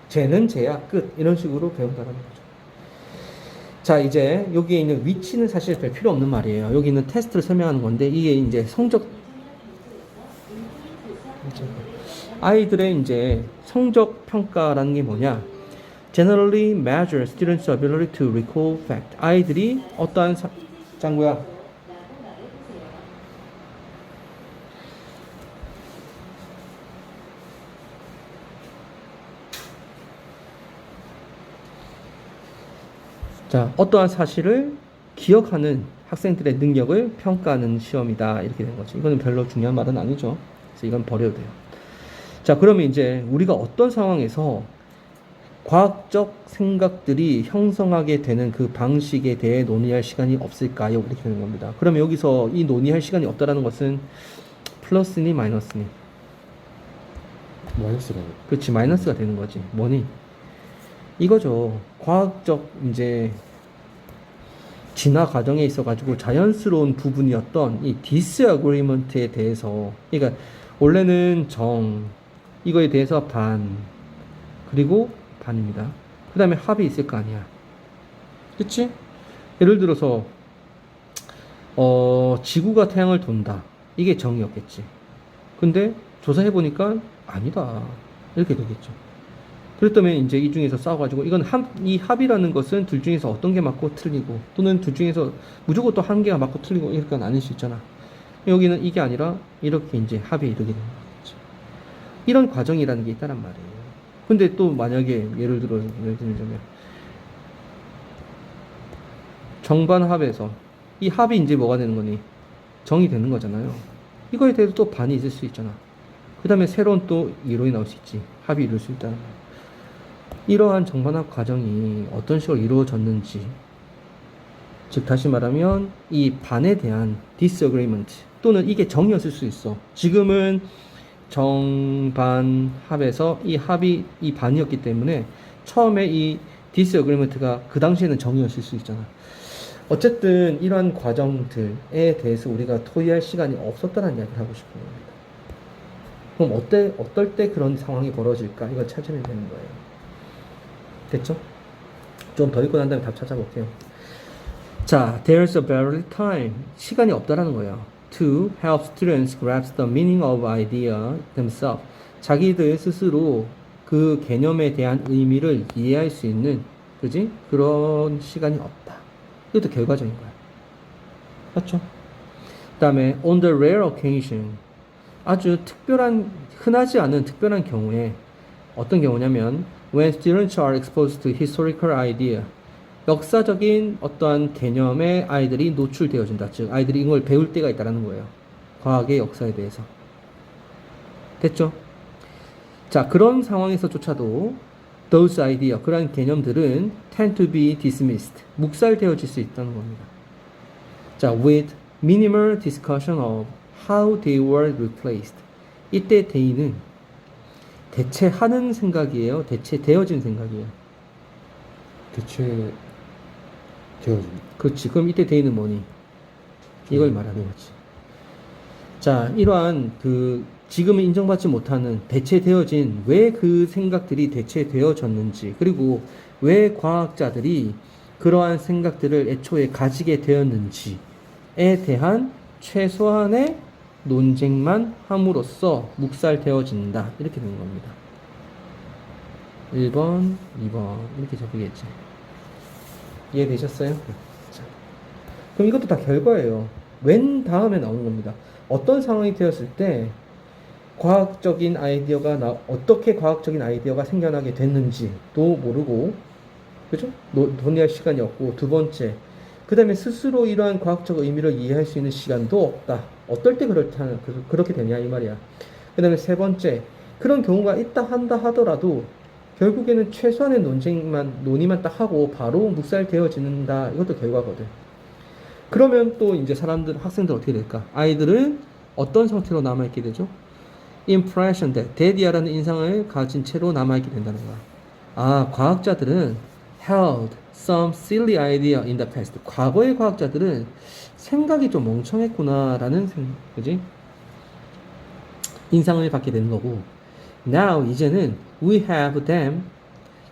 Speaker 1: 쟤는 쟤야, 끝. 이런 식으로 배운다는 거죠. 자, 이제 여기에 있는 위치는 사실 별 필요 없는 말이에요. 여기 있는 테스트를 설명하는 건데 이게 이제 아이들의 이제 성적 평가라는 게 뭐냐? Generally measure students' ability to recall fact. 아이들이 어떠한 짱구야? 자, 어떠한 사실을 기억하는 학생들의 능력을 평가하는 시험이다. 이렇게 된 거죠. 이거는 별로 중요한 말은 아니죠. 그래서 이건 버려도 돼요. 자, 그러면 이제 우리가 어떤 상황에서 과학적 생각들이 형성하게 되는 그 방식에 대해 논의할 시간이 없을까요? 이렇게 되는 겁니다. 그러면 여기서 이 논의할 시간이 없다라는 것은 플러스니 마이너스니?
Speaker 2: 마이너스가
Speaker 1: 그렇지, 마이너스가 되는 거지. 뭐니? 이거죠. 과학적 이제 진화 과정에 있어가지고 자연스러운 부분이었던 이 disagreement에 대해서, 그러니까 원래는 정, 이거에 대해서 반, 그리고 반입니다. 그 다음에 합이 있을 거 아니야. 그치? 예를 들어서 지구가 태양을 돈다. 이게 정이었겠지. 근데 조사해보니까 아니다. 이렇게 되겠죠. 그렇다면 이제 이 중에서 싸워가지고 이건 이 합이라는 것은 둘 중에서 어떤 게 맞고 틀리고, 또는 둘 중에서 무조건 또 한 개가 맞고 틀리고 이렇게 나눌 수 있잖아. 여기는 이게 아니라 이렇게 이제 합이 이르게 되는 거겠지. 이런 과정이라는 게 있다란 말이에요. 근데 또 만약에 예를 들자면 정반합에서 이 합이 이제 뭐가 되는 거니? 정이 되는 거잖아요. 이거에 대해서 또 반이 있을 수 있잖아. 그 다음에 새로운 또 이론이 나올 수 있지. 합이 이룰 수 있다는 거. 이러한 정반합 과정이 어떤 식으로 이루어졌는지, 즉 다시 말하면 이 반에 대한 disagreement, 또는 이게 정이었을 수 있어. 지금은 정반합에서 이 합이 이 반이었기 때문에 처음에 이 disagreement가 그 당시에는 정이었을 수 있잖아. 어쨌든 이러한 과정들에 대해서 우리가 토의할 시간이 없었다는 이야기를 하고 싶은 겁니다. 그럼 어떨 때 그런 상황이 벌어질까? 이걸 찾으면 되는 거예요. 됐죠? 좀 더 읽고 난 다음에 답 찾아볼게요. 자, there's a barely time. 시간이 없다라는 거예요. To help students grasp the meaning of idea themselves. 자기들 스스로 그 개념에 대한 의미를 이해할 수 있는, 그지? 그런 시간이 없다. 이것도 결과적인 거야. 맞죠? 그 다음에 on the rare occasion. 아주 특별한, 흔하지 않은 특별한 경우에, 어떤 경우냐면 when students are exposed to historical idea. 역사적인 어떠한 개념에 아이들이 노출되어진다. 즉 아이들이 이걸 배울 때가 있다는 거예요. 과학의 역사에 대해서. 됐죠? 자, 그런 상황에서조차도 those idea, 그러한 개념들은 tend to be dismissed, 묵살되어질 수 있다는 겁니다. 자, with minimal discussion of how they were replaced. 이때 they는 대체하는 생각이에요? 대체되어진 생각이에요?
Speaker 2: 대체 되어집니다.
Speaker 1: 그렇지. 그럼 이때 they는 뭐니? 이걸 말하는 거지. 자, 이러한 지금은 인정받지 못하는 대체되어진, 왜 그 생각들이 대체되어졌는지, 그리고 왜 과학자들이 그러한 생각들을 애초에 가지게 되었는지에 대한 최소한의 논쟁만 함으로써 묵살되어진다. 이렇게 되는 겁니다. 1번, 2번 이렇게 적히겠지. 이해되셨어요? 자, 그럼 이것도 다 결과예요. when 다음에 나오는 겁니다. 어떤 상황이 되었을 때 과학적인 아이디어가 어떻게 과학적인 아이디어가 생겨나게 됐는지도 모르고, 그죠? 논의할 시간이 없고, 두 번째, 그 다음에 스스로 이러한 과학적 의미를 이해할 수 있는 시간도 없다. 어떨 때 그렇게 되냐 이 말이야. 그 다음에 세 번째, 그런 경우가 있다 한다 하더라도 결국에는 최소한의 논의만 딱 하고 바로 묵살되어진다. 이것도 결과거든. 그러면 또 이제 학생들 어떻게 될까? 아이들은 어떤 상태로 남아있게 되죠? impression that이라는 인상을 가진 채로 남아있게 된다는 거야. 아, 과학자들은 held some silly idea in the past. 과거의 과학자들은 생각이 좀 멍청했구나라는 그지? 인상을 받게 되는 거고, now 이제는 we have them,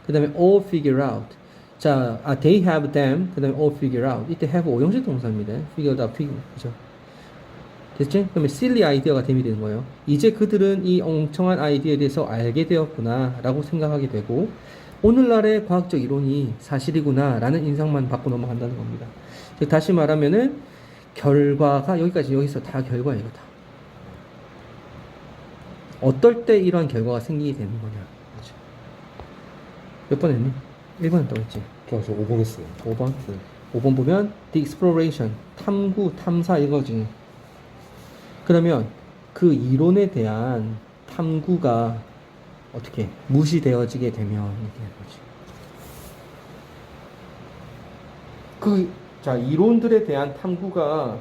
Speaker 1: 그 다음에 all figure out. 자, they have them, 그 다음에 all figure out. 이때 have 오형식 동사입니다. figure out, 그죠? 됐지? 그러면 silly 아이디어가 됨이 되는 거예요. 이제 그들은 이 엉청한 아이디어에 대해서 알게 되었구나 라고 생각하게 되고, 오늘날의 과학적 이론이 사실이구나 라는 인상만 받고 넘어간다는 겁니다. 즉 다시 말하면은 결과가 여기서 다 결과예요. 다. 어떨 때 이러한 결과가 생기게 되는 거냐. 그렇죠? 몇 번 했니? 1번 했다고 했지?
Speaker 2: 저 5번 했어요.
Speaker 1: 5번? 5번 보면 the exploration, 탐구, 탐사 이거지. 그러면 그 이론에 대한 탐구가 어떻게 무시되어지게 되면 이렇게 되는 거지. 자, 이론들에 대한 탐구가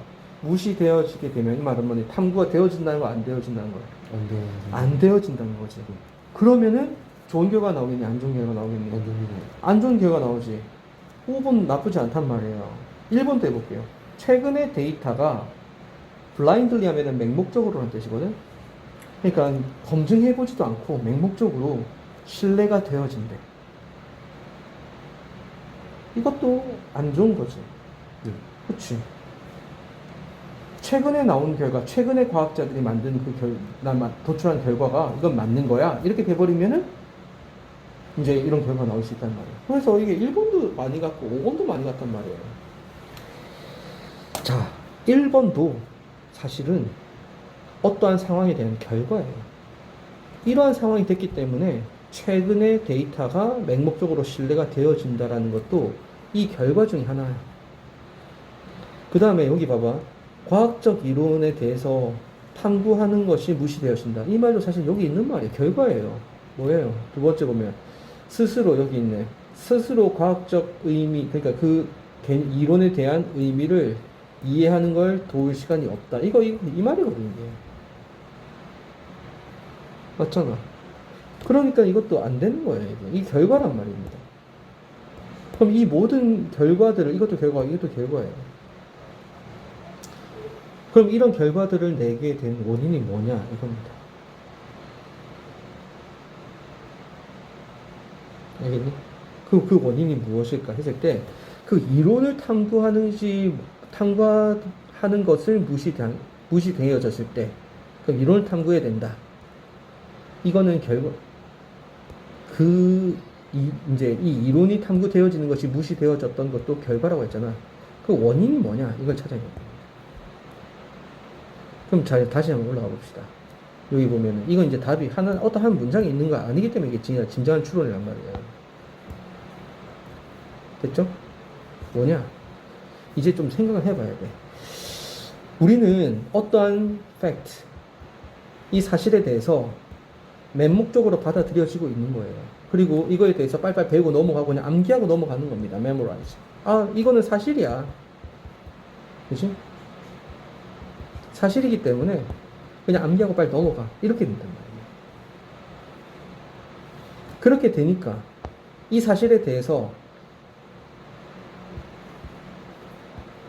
Speaker 1: 무시되어지게 되면 이 말은 뭐니? 탐구가 되어진다는 거 안 되어진다는 거야?
Speaker 2: 안 돼요.
Speaker 1: 안 되어진다는 거지. 그러면은 좋은 결과 나오겠니? 안 좋은 결과 나오겠니?
Speaker 2: 안 됩니다.
Speaker 1: 안 좋은 결과 나오지. 5번 나쁘지 않단 말이에요. 1번도 해볼게요. 최근의 데이터가 블라인들리 하면은 맹목적으로라는 뜻이거든. 그러니까 검증해보지도 않고 맹목적으로 신뢰가 되어진대. 이것도 안 좋은 거지.
Speaker 2: 네.
Speaker 1: 그치? 최근에 나온 결과, 최근에 과학자들이 만든 도출한 결과가 이건 맞는 거야. 이렇게 돼버리면은 이제 이런 결과가 나올 수 있단 말이에요. 그래서 이게 1번도 많이 갔고 5번도 많이 갔단 말이에요. 자, 1번도 사실은 어떠한 상황에 대한 결과예요. 이러한 상황이 됐기 때문에 최근의 데이터가 맹목적으로 신뢰가 되어진다라는 것도 이 결과 중에 하나예요. 그 다음에 여기 봐봐. 과학적 이론에 대해서 탐구하는 것이 무시되어진다. 이 말도 사실 여기 있는 말이에요. 결과예요. 뭐예요? 두 번째 보면 스스로 여기 있네. 스스로 과학적 의미, 그러니까 그 이론에 대한 의미를 이해하는 걸 도울 시간이 없다. 이 말이거든요. 이게. 맞잖아. 그러니까 이것도 안 되는 거예요. 이게. 이 결과란 말입니다. 그럼 이 모든 결과들을, 이것도 결과, 이것도 결과예요. 그럼 이런 결과들을 내게 된 원인이 뭐냐? 이겁니다. 알겠니? 그 원인이 무엇일까 했을 때, 그 이론을 탐구하는 것을 무시되어졌을 때, 그럼 이론을 탐구해야 된다. 이거는 이제 이 이론이 탐구되어지는 것이 무시되어졌던 것도 결과라고 했잖아. 그 원인이 뭐냐? 이걸 찾아야 됩니다. 그럼 다시 한번 올라가 봅시다. 여기 보면은, 이건 이제 답이 어떠한 문장이 있는 거 아니기 때문에 이게 진정한 추론이란 말이에요. 됐죠? 뭐냐? 이제 좀 생각을 해봐야 돼. 우리는 어떠한 팩트, 이 사실에 대해서 맹목적으로 받아들여지고 있는 거예요. 그리고 이거에 대해서 빨리빨리 배우고 넘어가고 그냥 암기하고 넘어가는 겁니다. memorize. 아, 이거는 사실이야. 그치? 사실이기 때문에 그냥 암기하고 빨리 넘어가. 이렇게 된단 말이에요. 그렇게 되니까 이 사실에 대해서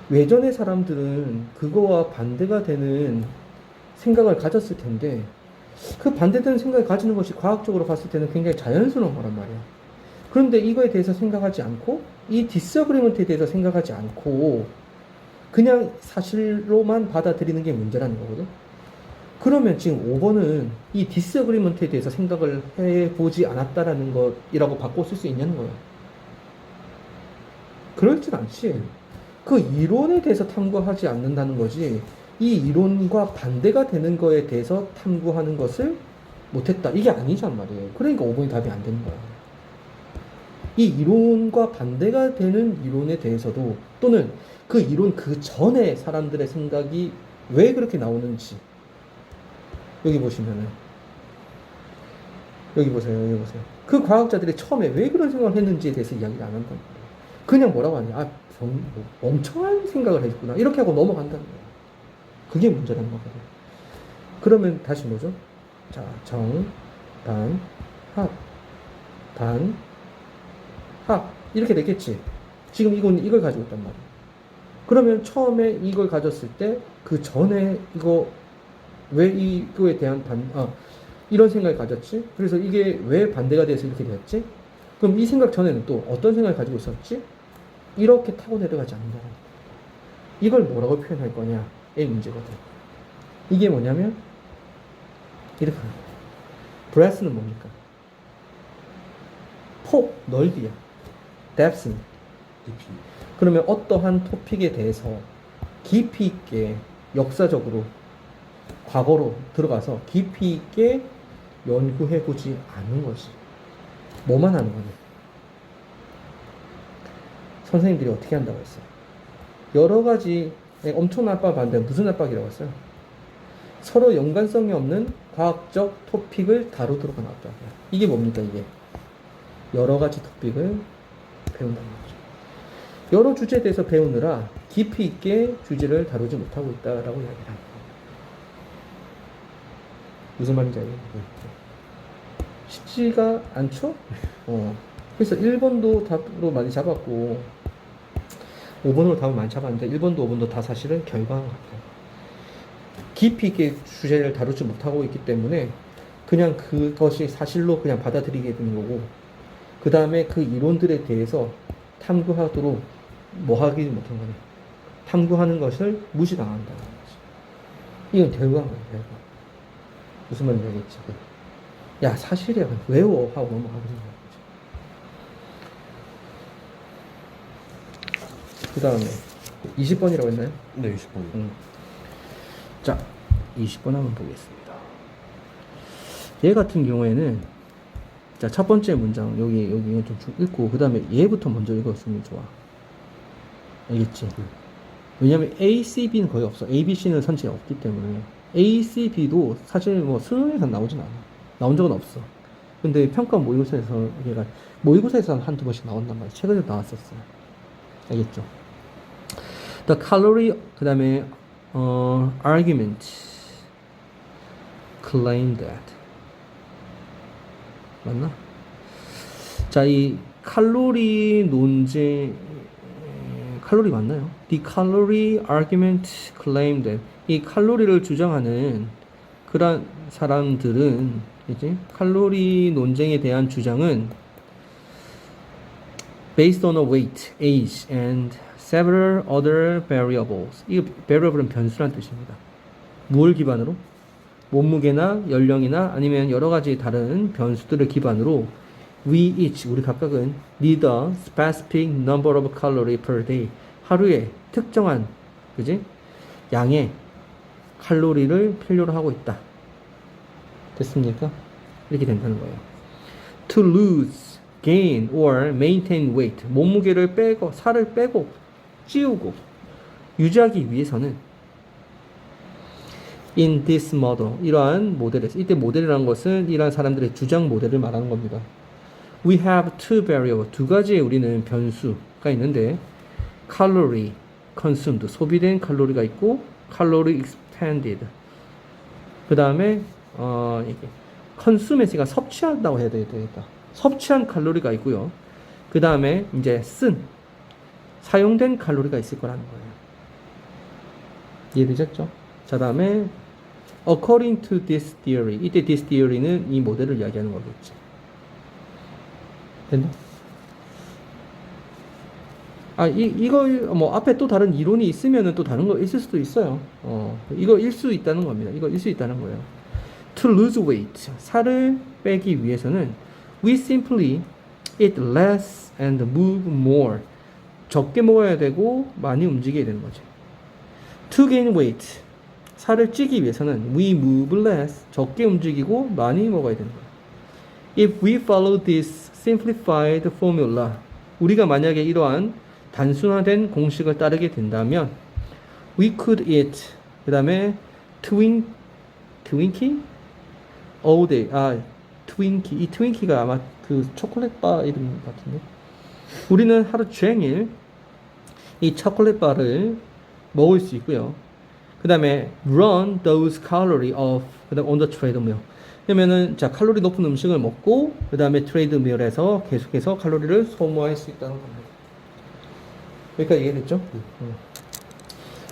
Speaker 1: 외전의 사람들은 그거와 반대가 되는 생각을 가졌을 텐데 그 반대되는 생각을 가지는 것이 과학적으로 봤을 때는 굉장히 자연스러운 거란 말이야. 그런데 이거에 대해서 생각하지 않고 이 디스어그리먼트에 대해서 생각하지 않고 그냥 사실로만 받아들이는 게 문제라는 거거든. 그러면 지금 5번은 이 디스어그리먼트에 대해서 생각을 해보지 않았다라는 것이라고 바꿔 쓸 수 있냐는 거야. 그렇진 않지. 그 이론에 대해서 탐구하지 않는다는 거지. 이 이론과 반대가 되는 거에 대해서 탐구하는 것을 못했다. 이게 아니란 말이에요. 그러니까 5번이 답이 안 되는 거야. 이 이론과 반대가 되는 이론에 대해서도 또는 그 이론 그 전에 사람들의 생각이 왜 그렇게 나오는지 여기 보시면은 여기 보세요. 그 과학자들이 처음에 왜 그런 생각을 했는지에 대해서 이야기를 안 한다. 그냥 뭐라고 하냐. 아, 멍청한 생각을 했구나. 이렇게 하고 넘어간다는 거야. 그게 문제라는 거거든. 그러면 다시 뭐죠? 자, 정, 단, 합, 단, 합. 이렇게 되겠지. 지금 이걸 가지고 있단 말이야. 그러면 처음에 이걸 가졌을 때 그 전에 왜 이거에 대한 이런 생각을 가졌지? 그래서 이게 왜 반대가 돼서 이렇게 되었지? 그럼 이 생각 전에는 또 어떤 생각을 가지고 있었지? 이렇게 타고 내려가지 않는다. 이걸 뭐라고 표현할 거냐? 의 문제거든. 이게 뭐냐면 이렇게 하는 거야. breadth는 뭡니까? 넓이야. depth는
Speaker 2: 깊이.
Speaker 1: 그러면 어떠한 토픽에 대해서 깊이 있게 역사적으로 과거로 들어가서 깊이 있게 연구해 보지 않는 것이 뭐만 하는 거냐? 선생님들이 어떻게 한다고 했어요? 여러 가지 엄청난 압박을 받는데 무슨 압박이라고 했어요? 서로 연관성이 없는 과학적 토픽을 다루도록 하는 압박. 이게 뭡니까? 이게 여러 가지 토픽을 배운다는 거죠. 여러 주제에 대해서 배우느라 깊이 있게 주제를 다루지 못하고 있다라고 이야기를 합니다. 무슨 말인지 알겠나요? 쉽지가 않죠? 그래서 1번도 답으로 많이 잡았고 5번으로 답을 많이 잡았는데 1번도 5번도 다 사실은 결과한 것 같아요. 깊이 있게 주제를 다루지 못하고 있기 때문에 그냥 그것이 사실로 그냥 받아들이게 되는 거고 그 다음에 그 이론들에 대해서 탐구하도록 뭐 하기 못한 거냐. 탐구하는 것을 무시당한다는 거지. 이건 결과인 거야, 결과. 무슨 말인지 알겠지? 야, 사실이야. 외워. 하고 넘어가게 되는 거지. 그 다음에 20번이라고 했나요?
Speaker 2: 네, 20번.
Speaker 1: 자, 20번 한번 보겠습니다. 얘 같은 경우에는 자, 첫 번째 문장 여기 이거 좀 읽고 그 다음에 얘부터 먼저 읽었으면 좋아. 알겠지? 왜냐면 A, C, B는 거의 없어. A, B, C는 선체가 없기 때문에 A, C, B도 사실 뭐 수능에서 나오진 않아. 나온 적은 없어. 근데 평가 모의고사에서 얘가 모의고사에서 한두 번씩 나온단 말이야. 최근에 나왔었어. 알겠죠? The calorie 그 다음에 argument claim that 맞나? 자, 이 칼로리 논쟁 칼로리 맞나요? The calorie argument claim that 이 칼로리를 주장하는 그런 사람들은 이제 칼로리 논쟁에 대한 주장은 based on a weight, age, and several other variables. 이 variable은 변수란 뜻입니다. 무엇을 기반으로? 몸무게나 연령이나 아니면 여러 가지 다른 변수들을 기반으로 we each, 우리 각각은 need a specific number of calorie per day. 하루에 특정한, 그지? 양의 칼로리를 필요로 하고 있다. 됐습니까? 이렇게 된다는 거예요. To lose, gain, or maintain weight. 몸무게를 빼고, 살을 빼고, 찌우고, 유지하기 위해서는 in this model, 이러한 모델에서, 이때 모델이라는 것은 이러한 사람들의 주장 모델을 말하는 겁니다. We have two variables, 두 가지의 우리는 변수가 있는데 calorie consumed, 소비된 칼로리가 있고 calorie expended. 그 다음에 이게 consume가 섭취한다고 해야 되겠다. 섭취한 칼로리가 있고요. 그 다음에 이제 사용된 칼로리가 있을 거라는 거예요. 이해되셨죠? 자, 다음에 according to this theory. 이때 this theory는 이 모델을 이야기하는 거겠지. 됐나? 이거 뭐 앞에 또 다른 이론이 있으면은 또 다른 거 있을 수도 있어요. 이거 일 수 있다는 겁니다. 이거 일 수 있다는 거예요. To lose weight, 살을 빼기 위해서는 we simply eat less and move more. 적게 먹어야 되고 많이 움직여야 되는 거지. To gain weight, 살을 찌기 위해서는 we move less, 적게 움직이고 많이 먹어야 되는 거예요. If we follow this simplified formula, 우리가 만약에 이러한 단순화된 공식을 따르게 된다면 we could eat, 그 다음에 Twinkie? all day. Twinkie. 이 Twinkie가 아마 그 초콜릿 바 이름 같은데. 우리는 하루 종일 이 초콜릿 바를 먹을 수 있고요. 그 다음에 run those calorie off, 그 다음 on the treadmill. 그러면은 자, 칼로리 높은 음식을 먹고 그 다음에 트레이드밀에서 계속해서 칼로리를 소모할 수 있다는 겁니다. 여기까지 이해됐죠?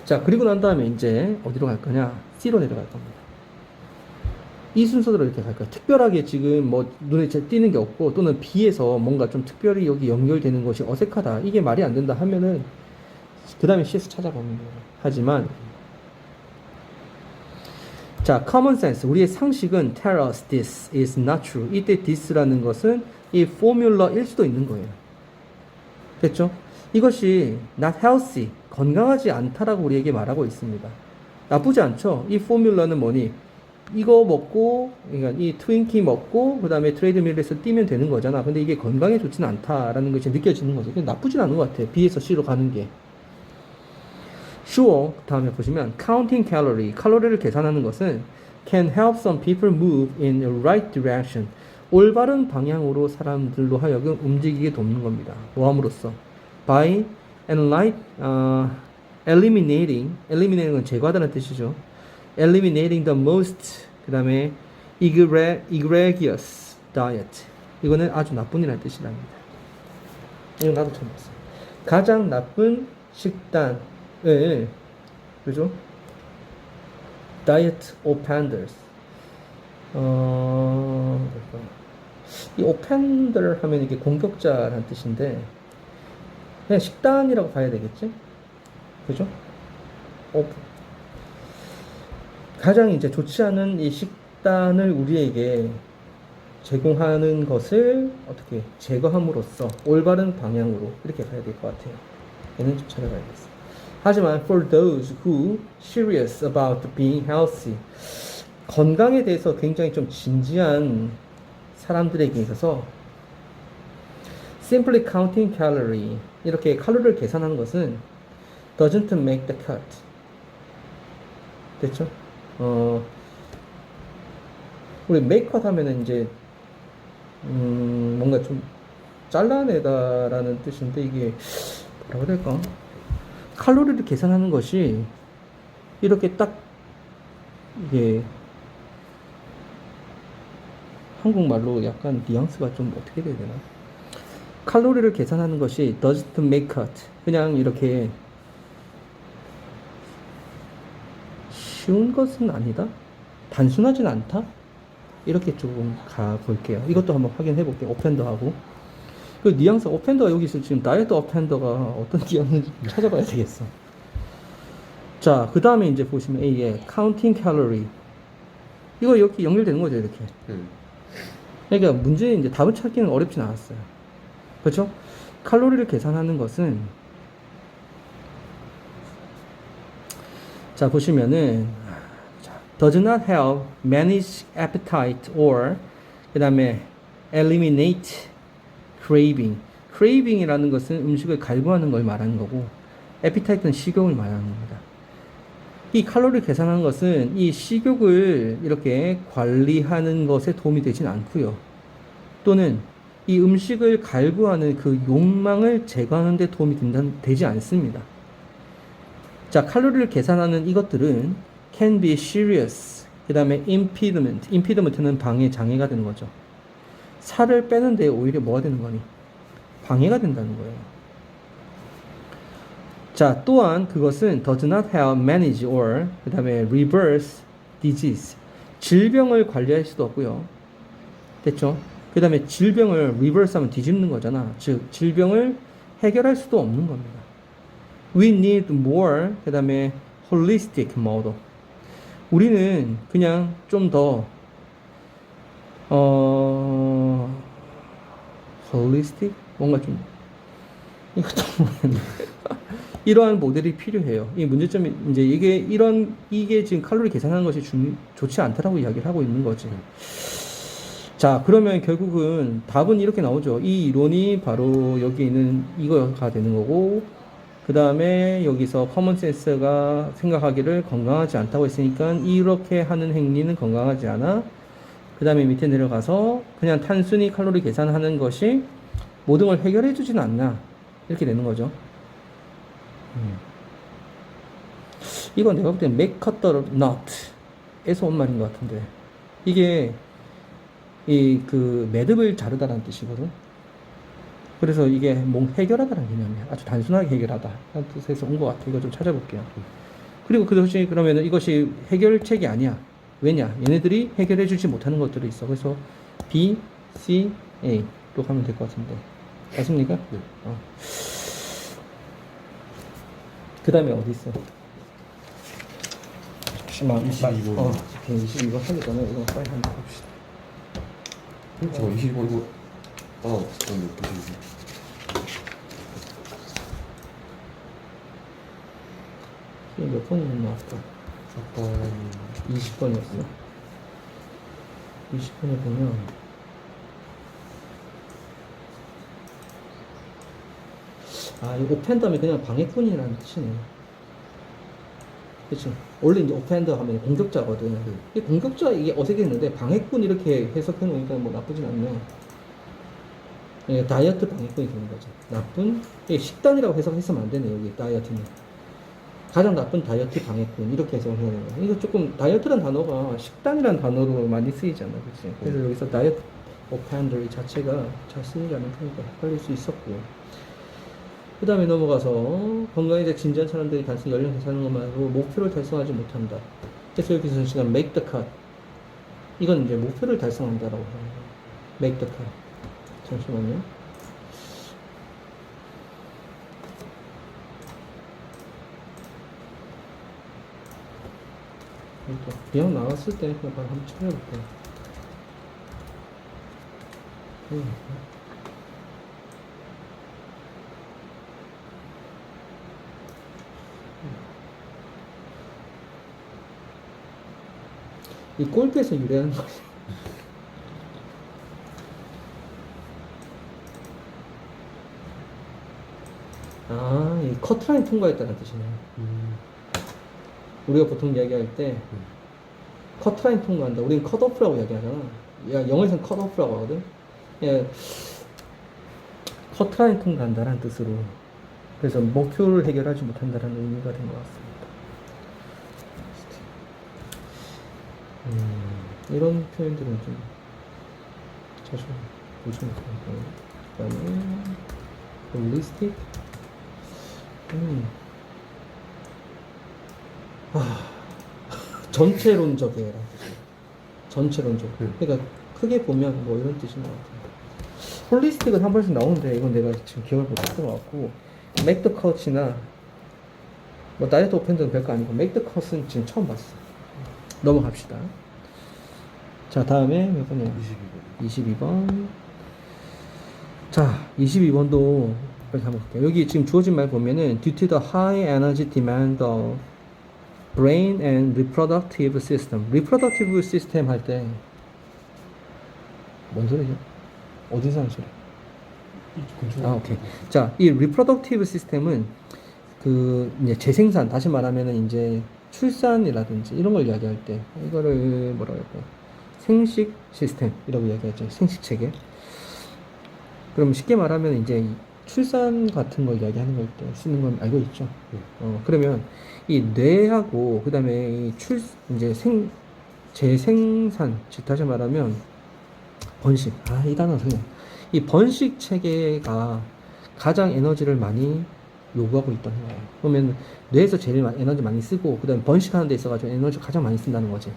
Speaker 1: 자, 그리고 난 다음에 이제 어디로 갈 거냐? C로 내려갈 겁니다. 이 순서대로 이렇게 갈 거야. 특별하게 지금 뭐 눈에 띄는 게 없고 또는 B에서 뭔가 좀 특별히 여기 연결되는 것이 어색하다. 이게 말이 안 된다 하면은 그 다음에 C에서 찾아보는 거예요. 하지만 자, common sense, 우리의 상식은 tell us this is not true. 이때 this라는 것은 이 포뮬러일 수도 있는 거예요. 됐죠? 이것이 not healthy, 건강하지 않다라고 우리에게 말하고 있습니다. 나쁘지 않죠? 이 포뮬러는 뭐니? 이거 먹고, 그러니까 이 트윈키 먹고, 그 다음에 트레이드밀에서 뛰면 되는 거잖아. 근데 이게 건강에 좋지는 않다라는 것이 느껴지는 거죠. 나쁘진 않은 것 같아요. B에서 C로 가는 게. Sure, 다음에 보시면 counting calorie, 칼로리를 계산하는 것은 can help some people move in the right direction. 올바른 방향으로 사람들로 하여금 움직이게 돕는 겁니다. 뭐함으로써 by eliminating은 제거하다는 뜻이죠. eliminating the most, 그 다음에 egregious diet. 이거는 아주 나쁜이라는 뜻이랍니다. 이거 나도 처음 봤어. 가장 나쁜 식단을, 그죠? diet offenders. 이 offender 하면 이게 공격자라는 뜻인데, 그냥 식단이라고 봐야 되겠지? 그죠? 가장 이제 좋지 않은 이 식단을 우리에게 제공하는 것을 어떻게 제거함으로써 올바른 방향으로 이렇게 가야 될 것 같아요. 얘는 좀 찾아봐야겠어. 하지만 for those who serious about being healthy, 건강에 대해서 굉장히 좀 진지한 사람들에게 있어서 simply counting calorie, 이렇게 칼로리를 계산하는 것은 doesn't make the cut. 됐죠? 우리 make cut 하면은 이제 뭔가 좀 잘라내다라는 뜻인데, 이게 뭐라고 해야 될까? 칼로리를 계산하는 것이 이렇게 딱 이게 한국말로 약간 뉘앙스가 좀 어떻게 돼야 되나? 칼로리를 계산하는 것이 doesn't make cut. 그냥 이렇게 쉬운 것은 아니다? 단순하진 않다? 이렇게 조금 가볼게요. 이것도 한번 확인해 볼게요. 오펜더하고. 그 뉘앙스, 오펜더가 여기 있으면 지금 다이어트 오펜더가 어떤 뉘앙스인지 찾아봐야 되겠어. 자, 그 다음에 이제 보시면 A에 counting calorie. 이거 이렇게 연결되는 거죠, 이렇게. 그러니까 문제, 이제 답을 찾기는 어렵진 않았어요. 그렇죠? 칼로리를 계산하는 것은, 자, 보시면은, does not help manage appetite or, 그 다음에 eliminate craving. craving이라는 것은 음식을 갈구하는 걸 말하는 거고, appetite는 식욕을 말하는 겁니다. 이 칼로리 계산하는 것은 이 식욕을 이렇게 관리하는 것에 도움이 되진 않고요. 또는 이 음식을 갈구하는 그 욕망을 제거하는 데 도움이 되지 않습니다. 자, 칼로리를 계산하는 이것들은 can be serious, 그 다음에 impedement는 방해, 장애가 되는 거죠. 살을 빼는데 오히려 뭐가 되는 거니? 방해가 된다는 거예요. 자, 또한 그것은 does not help manage or, 그 다음에 reverse disease, 질병을 관리할 수도 없고요. 됐죠? 그 다음에 질병을 reverse 하면 뒤집는 거잖아. 즉, 질병을 해결할 수도 없는 겁니다. We need more, 그 다음에 holistic model. 우리는 그냥 좀 더 holistic? 뭔가 좀 이것도 모르겠네. 이러한 모델이 필요해요. 이 문제점이 이제 이게 지금 칼로리 계산하는 것이 좋지 않다라고 이야기를 하고 있는 거지. 자, 그러면 결국은 답은 이렇게 나오죠. 이 이론이 바로 여기 있는 이거가 되는 거고, 그 다음에 여기서 커먼센스가 생각하기를 건강하지 않다고 했으니까 이렇게 하는 행위는 건강하지 않아. 그 다음에 밑에 내려가서 그냥 단순히 칼로리 계산하는 것이 모든 걸 해결해 주지는 않나, 이렇게 되는 거죠. 이건 내가 볼 때 make cut the nut 에서 온 말인 것 같은데, 이게 그 매듭을 자르다라는 뜻이거든. 그래서 이게 뭐 해결하다라는 개념이야. 아주 단순하게 해결하다 라는 뜻에서 온 것 같아. 이거 좀 찾아볼게요. 그리고 그것이 그러면은 이것이 해결책이 아니야. 왜냐? 얘네들이 해결해 주지 못하는 것들이 있어. 그래서 B, C, A로 가면 될 것 같은데. 맞습니까?
Speaker 2: 네.
Speaker 1: 그 다음에 어디 있어? 잠시만.
Speaker 2: 22번.
Speaker 1: 22번 하기 전에 이거 빨리 한번 봅시다.
Speaker 2: 잠깐 22번 이거 잠깐만 보시겠어요?
Speaker 1: 이게 몇 번이었나 아까?
Speaker 2: 아까
Speaker 1: 20번이었어. 20번에 보면 이 오펜더면 그냥 방해꾼이라는 뜻이네. 그치? 원래 이제 오펜더 하면 공격자거든. 이 공격자, 이게 어색했는데 방해꾼 이렇게 해석해 놓으니까 뭐 나쁘진 않네. 예, 다이어트 방해꾼이 되는 거죠. 나쁜? 예, 식단이라고 해석했으면 안 되네, 여기 다이어트는. 가장 나쁜 다이어트 방해꾼 이렇게 해석을 해야 되는 거야. 이거 조금 다이어트란 단어가 식단이란 단어로 많이 쓰이잖아, 그렇지? 그래서 여기서 다이어트 오펜더 이 자체가 잘 쓰이지 않을 테니까 헷갈릴 수 있었고요. 그 다음에 넘어가서 건강에 진지한 사람들이 단순히 연령에 사는 것만으로 목표를 달성하지 못한다. 그래서 여기서 지금 make the cut. 이건 이제 목표를 달성한다라고 하는 거예요. make the cut. 잠시만요. 그냥 나왔을 때 그냥 바로 한번 찾아볼게요. 이 골프에서 유래하는 거지. 아, 이 커트라인 통과했다는 뜻이네요. 우리가 보통 이야기할 때 커트라인 통과한다. 우리는 컷오프라고 이야기하잖아. 야, 영어에서는 컷오프라고 하거든. 예, 커트라인 통과한다라는 뜻으로. 그래서 목표를 해결하지 못한다라는 의미가 된 것 같습니다. 이런 표현들은 좀 자주 보시면 좋을 거예요. 그 다음에 holistic. 전체론적이에요. 전체론적. 그러니까 크게 보면 뭐 이런 뜻인 것 같아요. 홀리스틱은 한 번씩 나오는데 이건 내가 지금 기억을 못했던 것 같고, make the cut이나 뭐 다이어트 오펜더는 별거 아니고 make the cut은 지금 처음 봤어. 넘어갑시다. 자, 다음에 몇 번이야? 22번. 자, 22번도 빨리 한번 볼게요. 여기 지금 주어진 말 보면은 due to the high energy demand of brain and reproductive system. reproductive system 할 때 뭔 소리죠? 어디서 하는 소리? 아, 오케이. 자, 이 reproductive system은 그 이제 재생산, 다시 말하면은 이제 출산이라든지 이런 걸 이야기할 때 이거를 뭐라고 할까요? 생식 시스템이라고 이야기하죠. 생식 체계. 그럼 쉽게 말하면 이제 출산 같은 걸 이야기하는 걸 때 쓰는 건 알고 있죠. 그러면 이 뇌하고 그다음에 이 이제 재생산, 즉 다시 말하면 번식. 아, 이 단어 그냥 이 번식 체계가 가장 에너지를 많이 요구하고 있다는 거예요. 그러면 뇌에서 제일 에너지 많이 쓰고 그다음에 번식하는 데 있어가지고 에너지 가장 많이 쓴다는 거지.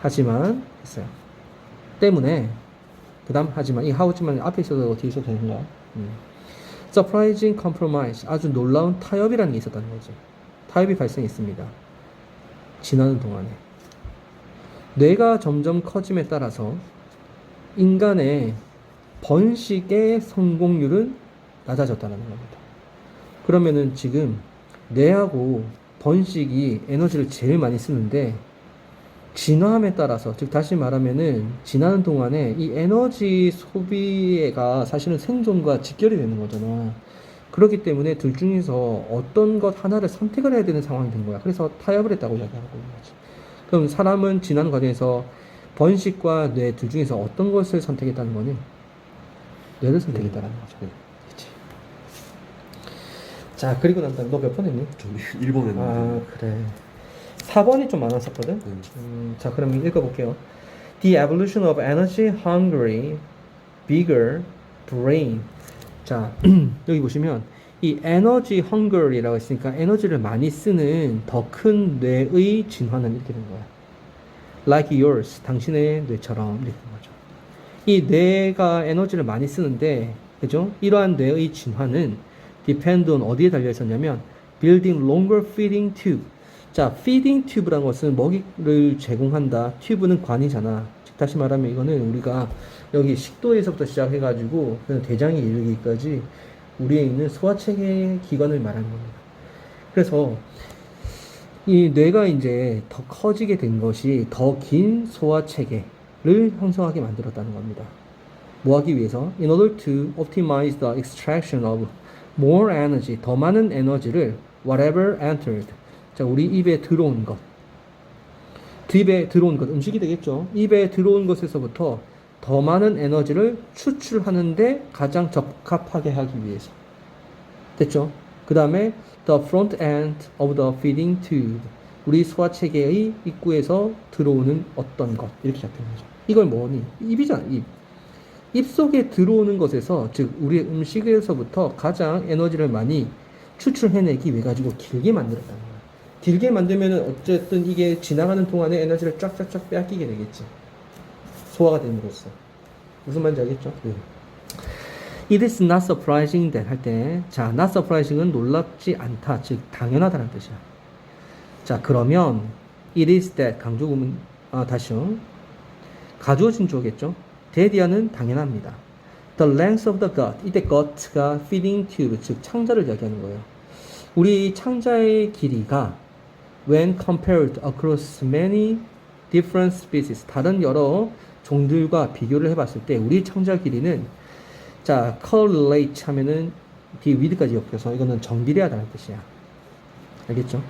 Speaker 1: 하지만 했어요. 때문에 그다음 하지만 이 하우지만 앞에 있어도 뒤에 있어도 되는 거야. Surprising compromise, 아주 놀라운 타협이라는 게 있었다는 거지. 타협이 발생했습니다. 지나는 동안에 뇌가 점점 커짐에 따라서 인간의 번식의 성공률은 낮아졌다는 겁니다. 그러면은 지금 뇌하고 번식이 에너지를 제일 많이 쓰는데 진화함에 따라서, 즉 다시 말하면은 지나는 동안에 이 에너지 소비가 사실은 생존과 직결이 되는 거잖아. 그렇기 때문에 둘 중에서 어떤 것 하나를 선택을 해야 되는 상황이 된 거야. 그래서 타협을 했다고 이야기하고 있는 거지. 그럼 사람은 지나는 과정에서 번식과 뇌 둘 중에서 어떤 것을 선택했다는 거니? 뇌를 선택했다는 거죠. 그치. 자, 그리고 난 다음에 너 몇 번 했니?
Speaker 2: 저 1번 했는데.
Speaker 1: 아, 그래. 4번이 좀 많았었거든? 자, 그럼 읽어볼게요. The evolution of energy hungry, bigger brain. 자, 여기 보시면 이 에너지 헝거리라고 했으니까 에너지를 많이 쓰는 더 큰 뇌의 진화는 이렇게 된 거야. Like yours, 당신의 뇌처럼 이렇게 된 거죠. 이 뇌가 에너지를 많이 쓰는데, 그죠? 이러한 뇌의 진화는 depend on 어디에 달려 있었냐면 building longer feeding tube. 자, feeding tube라는 것은 먹이를 제공한다. 튜브는 관이잖아. 즉 다시 말하면 이거는 우리가 여기 식도에서부터 시작해가지고 대장에 이르기까지 우리에 있는 소화체계 기관을 말하는 겁니다. 그래서 이 뇌가 이제 더 커지게 된 것이 더 긴 소화체계를 형성하게 만들었다는 겁니다. 뭐 하기 위해서? In order to optimize the extraction of more energy, 더 많은 에너지를 whatever entered. 자, 우리 입에 들어온 것. 입에 들어온 것, 음식이 되겠죠. 입에 들어온 것에서부터 더 많은 에너지를 추출하는데 가장 적합하게 하기 위해서. 됐죠? 그 다음에 the front end of the feeding tube. 우리 소화체계의 입구에서 들어오는 어떤 것. 이렇게 잡히는 거죠. 이걸 뭐니? 입이잖아, 입. 입 속에 들어오는 것에서, 즉, 우리의 음식에서부터 가장 에너지를 많이 추출해내기 위해 가지고 길게 만들었다는 거야. 길게 만들면 어쨌든 이게 지나가는 동안에 에너지를 쫙쫙쫙 빼앗기게 되겠지. 소화가 됨으로써. 무슨 말인지 알겠죠? It is not surprising that 할 때, 자, not surprising은 놀랍지 않다, 즉 당연하다는 뜻이야. 자, 그러면 it is that 강조구문 다시요. 가주어진 주어겠죠? that이야는 당연합니다. The length of the gut, 이때 gut가 feeding tube, 즉 창자를 이야기하는 거예요. 우리 창자의 길이가 when compared across many different species, 다른 여러 종들과 비교를 해봤을 때 우리 창자 길이는 자, correlate 하면은 be with까지 엮여서 이거는 정비례하다는 뜻이야. 알겠죠?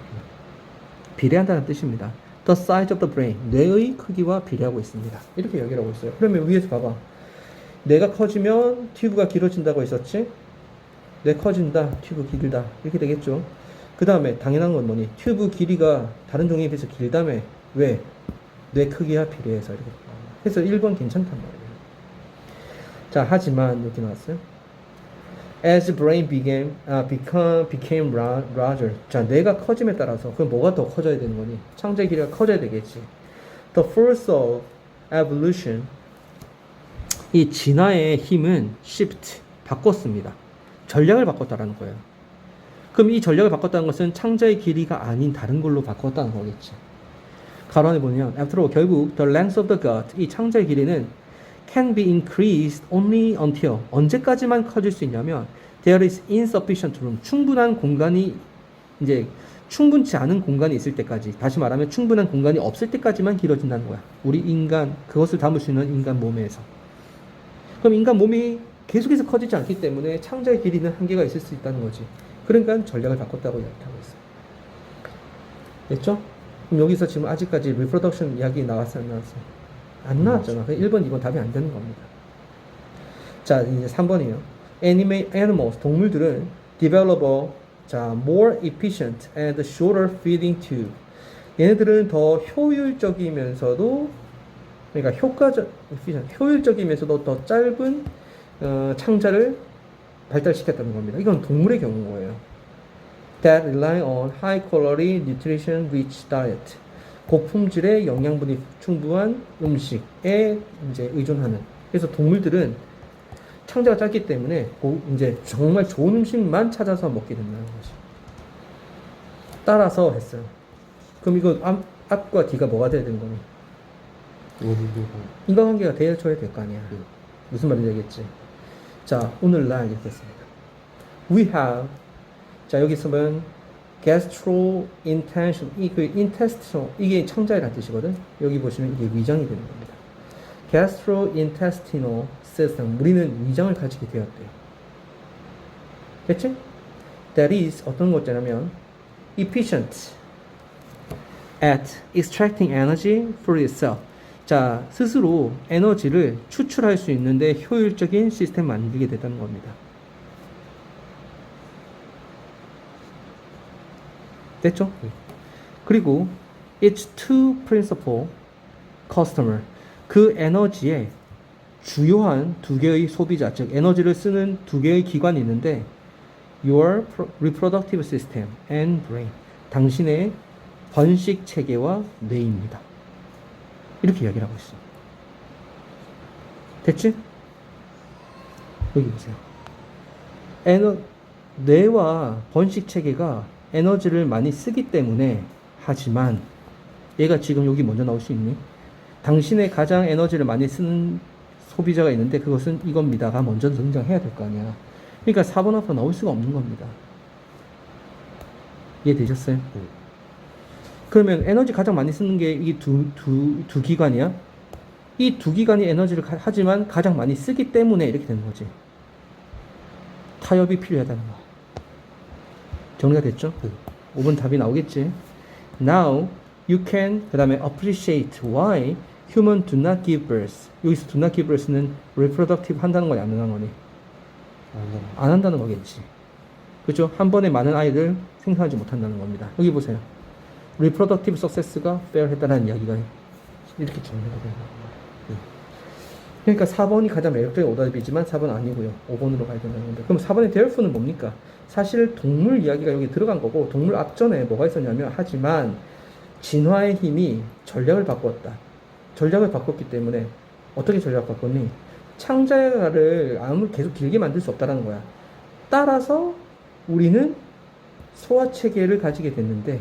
Speaker 1: 비례한다는 뜻입니다. The size of the brain, 뇌의 크기와 비례하고 있습니다. 이렇게 얘기하고 있어요. 그러면 위에서 봐봐. 뇌가 커지면 튜브가 길어진다고 했었지? 뇌 커진다, 튜브 길다. 이렇게 되겠죠? 그 다음에 당연한 건 뭐니? 튜브 길이가 다른 종에 비해서 길다며. 왜? 뇌 크기와 비례해서 이렇게. 그래서 1번 괜찮단 말이에요. 자, 하지만 여기 나왔어요. As brain became larger. 자, 뇌가 커짐에 따라서 그럼 뭐가 더 커져야 되는 거니? 창자의 길이가 커져야 되겠지. The force of evolution. 이 진화의 힘은 shift, 바꿨습니다. 전략을 바꿨다라는 거예요. 그럼 이 전략을 바꿨다는 것은 창자의 길이가 아닌 다른 걸로 바꿨다는 거겠지. 가로 안에 보면 after all, 결국 the length of the gut, 이 창자의 길이는 can be increased only until, 언제까지만 커질 수 있냐면 there is insufficient room, 충분한 공간이, 이제 충분치 않은 공간이 있을 때까지, 다시 말하면 충분한 공간이 없을 때까지만 길어진다는 거야. 우리 인간, 그것을 담을 수 있는 인간 몸에서. 그럼 인간 몸이 계속해서 커지지 않기 때문에 창자의 길이는 한계가 있을 수 있다는 거지. 그러니까 전략을 바꿨다고 이야기하고 있어요. 됐죠? 그럼 여기서 지금 아직까지 reproduction 이야기 나왔어요, 안 나왔어요? 안 나왔잖아. 1번, 2번 답이 안 되는 겁니다. 자, 이제 3번이에요. Animals, 동물들은 develop a, 자, more efficient and shorter feeding tube. 얘네들은 더 효율적이면서도, 그러니까 효율적이면서도 더 짧은 창자를 발달시켰다는 겁니다. 이건 동물의 경우인 거예요. That rely on high quality nutrition rich diet. 고품질의 영양분이 충분한 음식에 이제 의존하는. 그래서 동물들은 창자가 짧기 때문에 이제 정말 좋은 음식만 찾아서 먹게 된다는 거지. 따라서 했어요. 그럼 이거 앞과 뒤가 뭐가 돼야 되는 거니? 인과관계가 되어줘야 될 거 아니야. 무슨 말인지 알겠지? 자, 오늘날 이렇게 했습니다. We have, 자, 여기서 보면 gastrointestinal, intestinal, 이게 창자이라는 뜻이거든. 여기 보시면 이게 위장이 되는 겁니다. gastrointestinal system, 우리는 위장을 가지게 되었대요. 됐지? That is, 어떤 것이냐면 efficient at extracting energy for itself. 자, 스스로 에너지를 추출할 수 있는데 효율적인 시스템을 만들게 됐다는 겁니다. 됐죠? 그리고 its two principal customer, 그 에너지의 주요한 두 개의 소비자, 즉 에너지를 쓰는 두 개의 기관이 있는데 your reproductive system and brain, 당신의 번식 체계와 뇌입니다. 이렇게 이야기를 하고 있어. 됐지? 여기 보세요. 뇌와 번식 체계가 에너지를 많이 쓰기 때문에, 하지만 얘가 지금 여기 먼저 나올 수 있니? 당신의 가장 에너지를 많이 쓰는 소비자가 있는데 그것은 이겁니다가 먼저 등장해야 될 거 아니야. 그러니까 4번 앞으로 나올 수가 없는 겁니다. 이해되셨어요? 그러면 에너지 가장 많이 쓰는 게 이 두 기관이야? 이 두 기관이 에너지를 하지만 가장 많이 쓰기 때문에 이렇게 되는 거지. 타협이 필요하다는 거. 정리가 됐죠? 5번 답이 나오겠지. Now you can, 그 다음에 appreciate why human do not give birth. 여기서 do not give birth는 reproductive 한다는 거냐 안 한다는 거니? 안 한다는 거겠지. 그죠? 한 번에 많은 아이를 생산하지 못한다는 겁니다. 여기 보세요. reproductive success가 fail했다는 이야기가 이렇게 정리가 돼요. 그러니까 4번이 가장 매력적인 오답이지만 4번 아니고요. 5번으로 가야 된다는 건데. 그럼 4번의 therefough는 뭡니까? 사실 동물 이야기가 여기 들어간 거고, 동물 앞전에 뭐가 있었냐면, 하지만 진화의 힘이 전략을 바꾸었다. 전략을 바꿨기 때문에 어떻게 전략을 바꿨니? 창자를 아무리 계속 길게 만들 수 없다는 거야. 따라서 우리는 소화체계를 가지게 됐는데,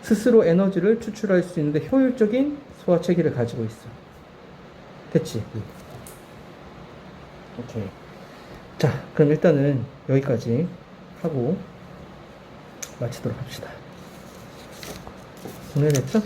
Speaker 1: 스스로 에너지를 추출할 수 있는데 효율적인 소화체계를 가지고 있어. 됐지? 오케이. 자, 그럼 일단은 여기까지 하고 마치도록 합시다. 정리됐죠?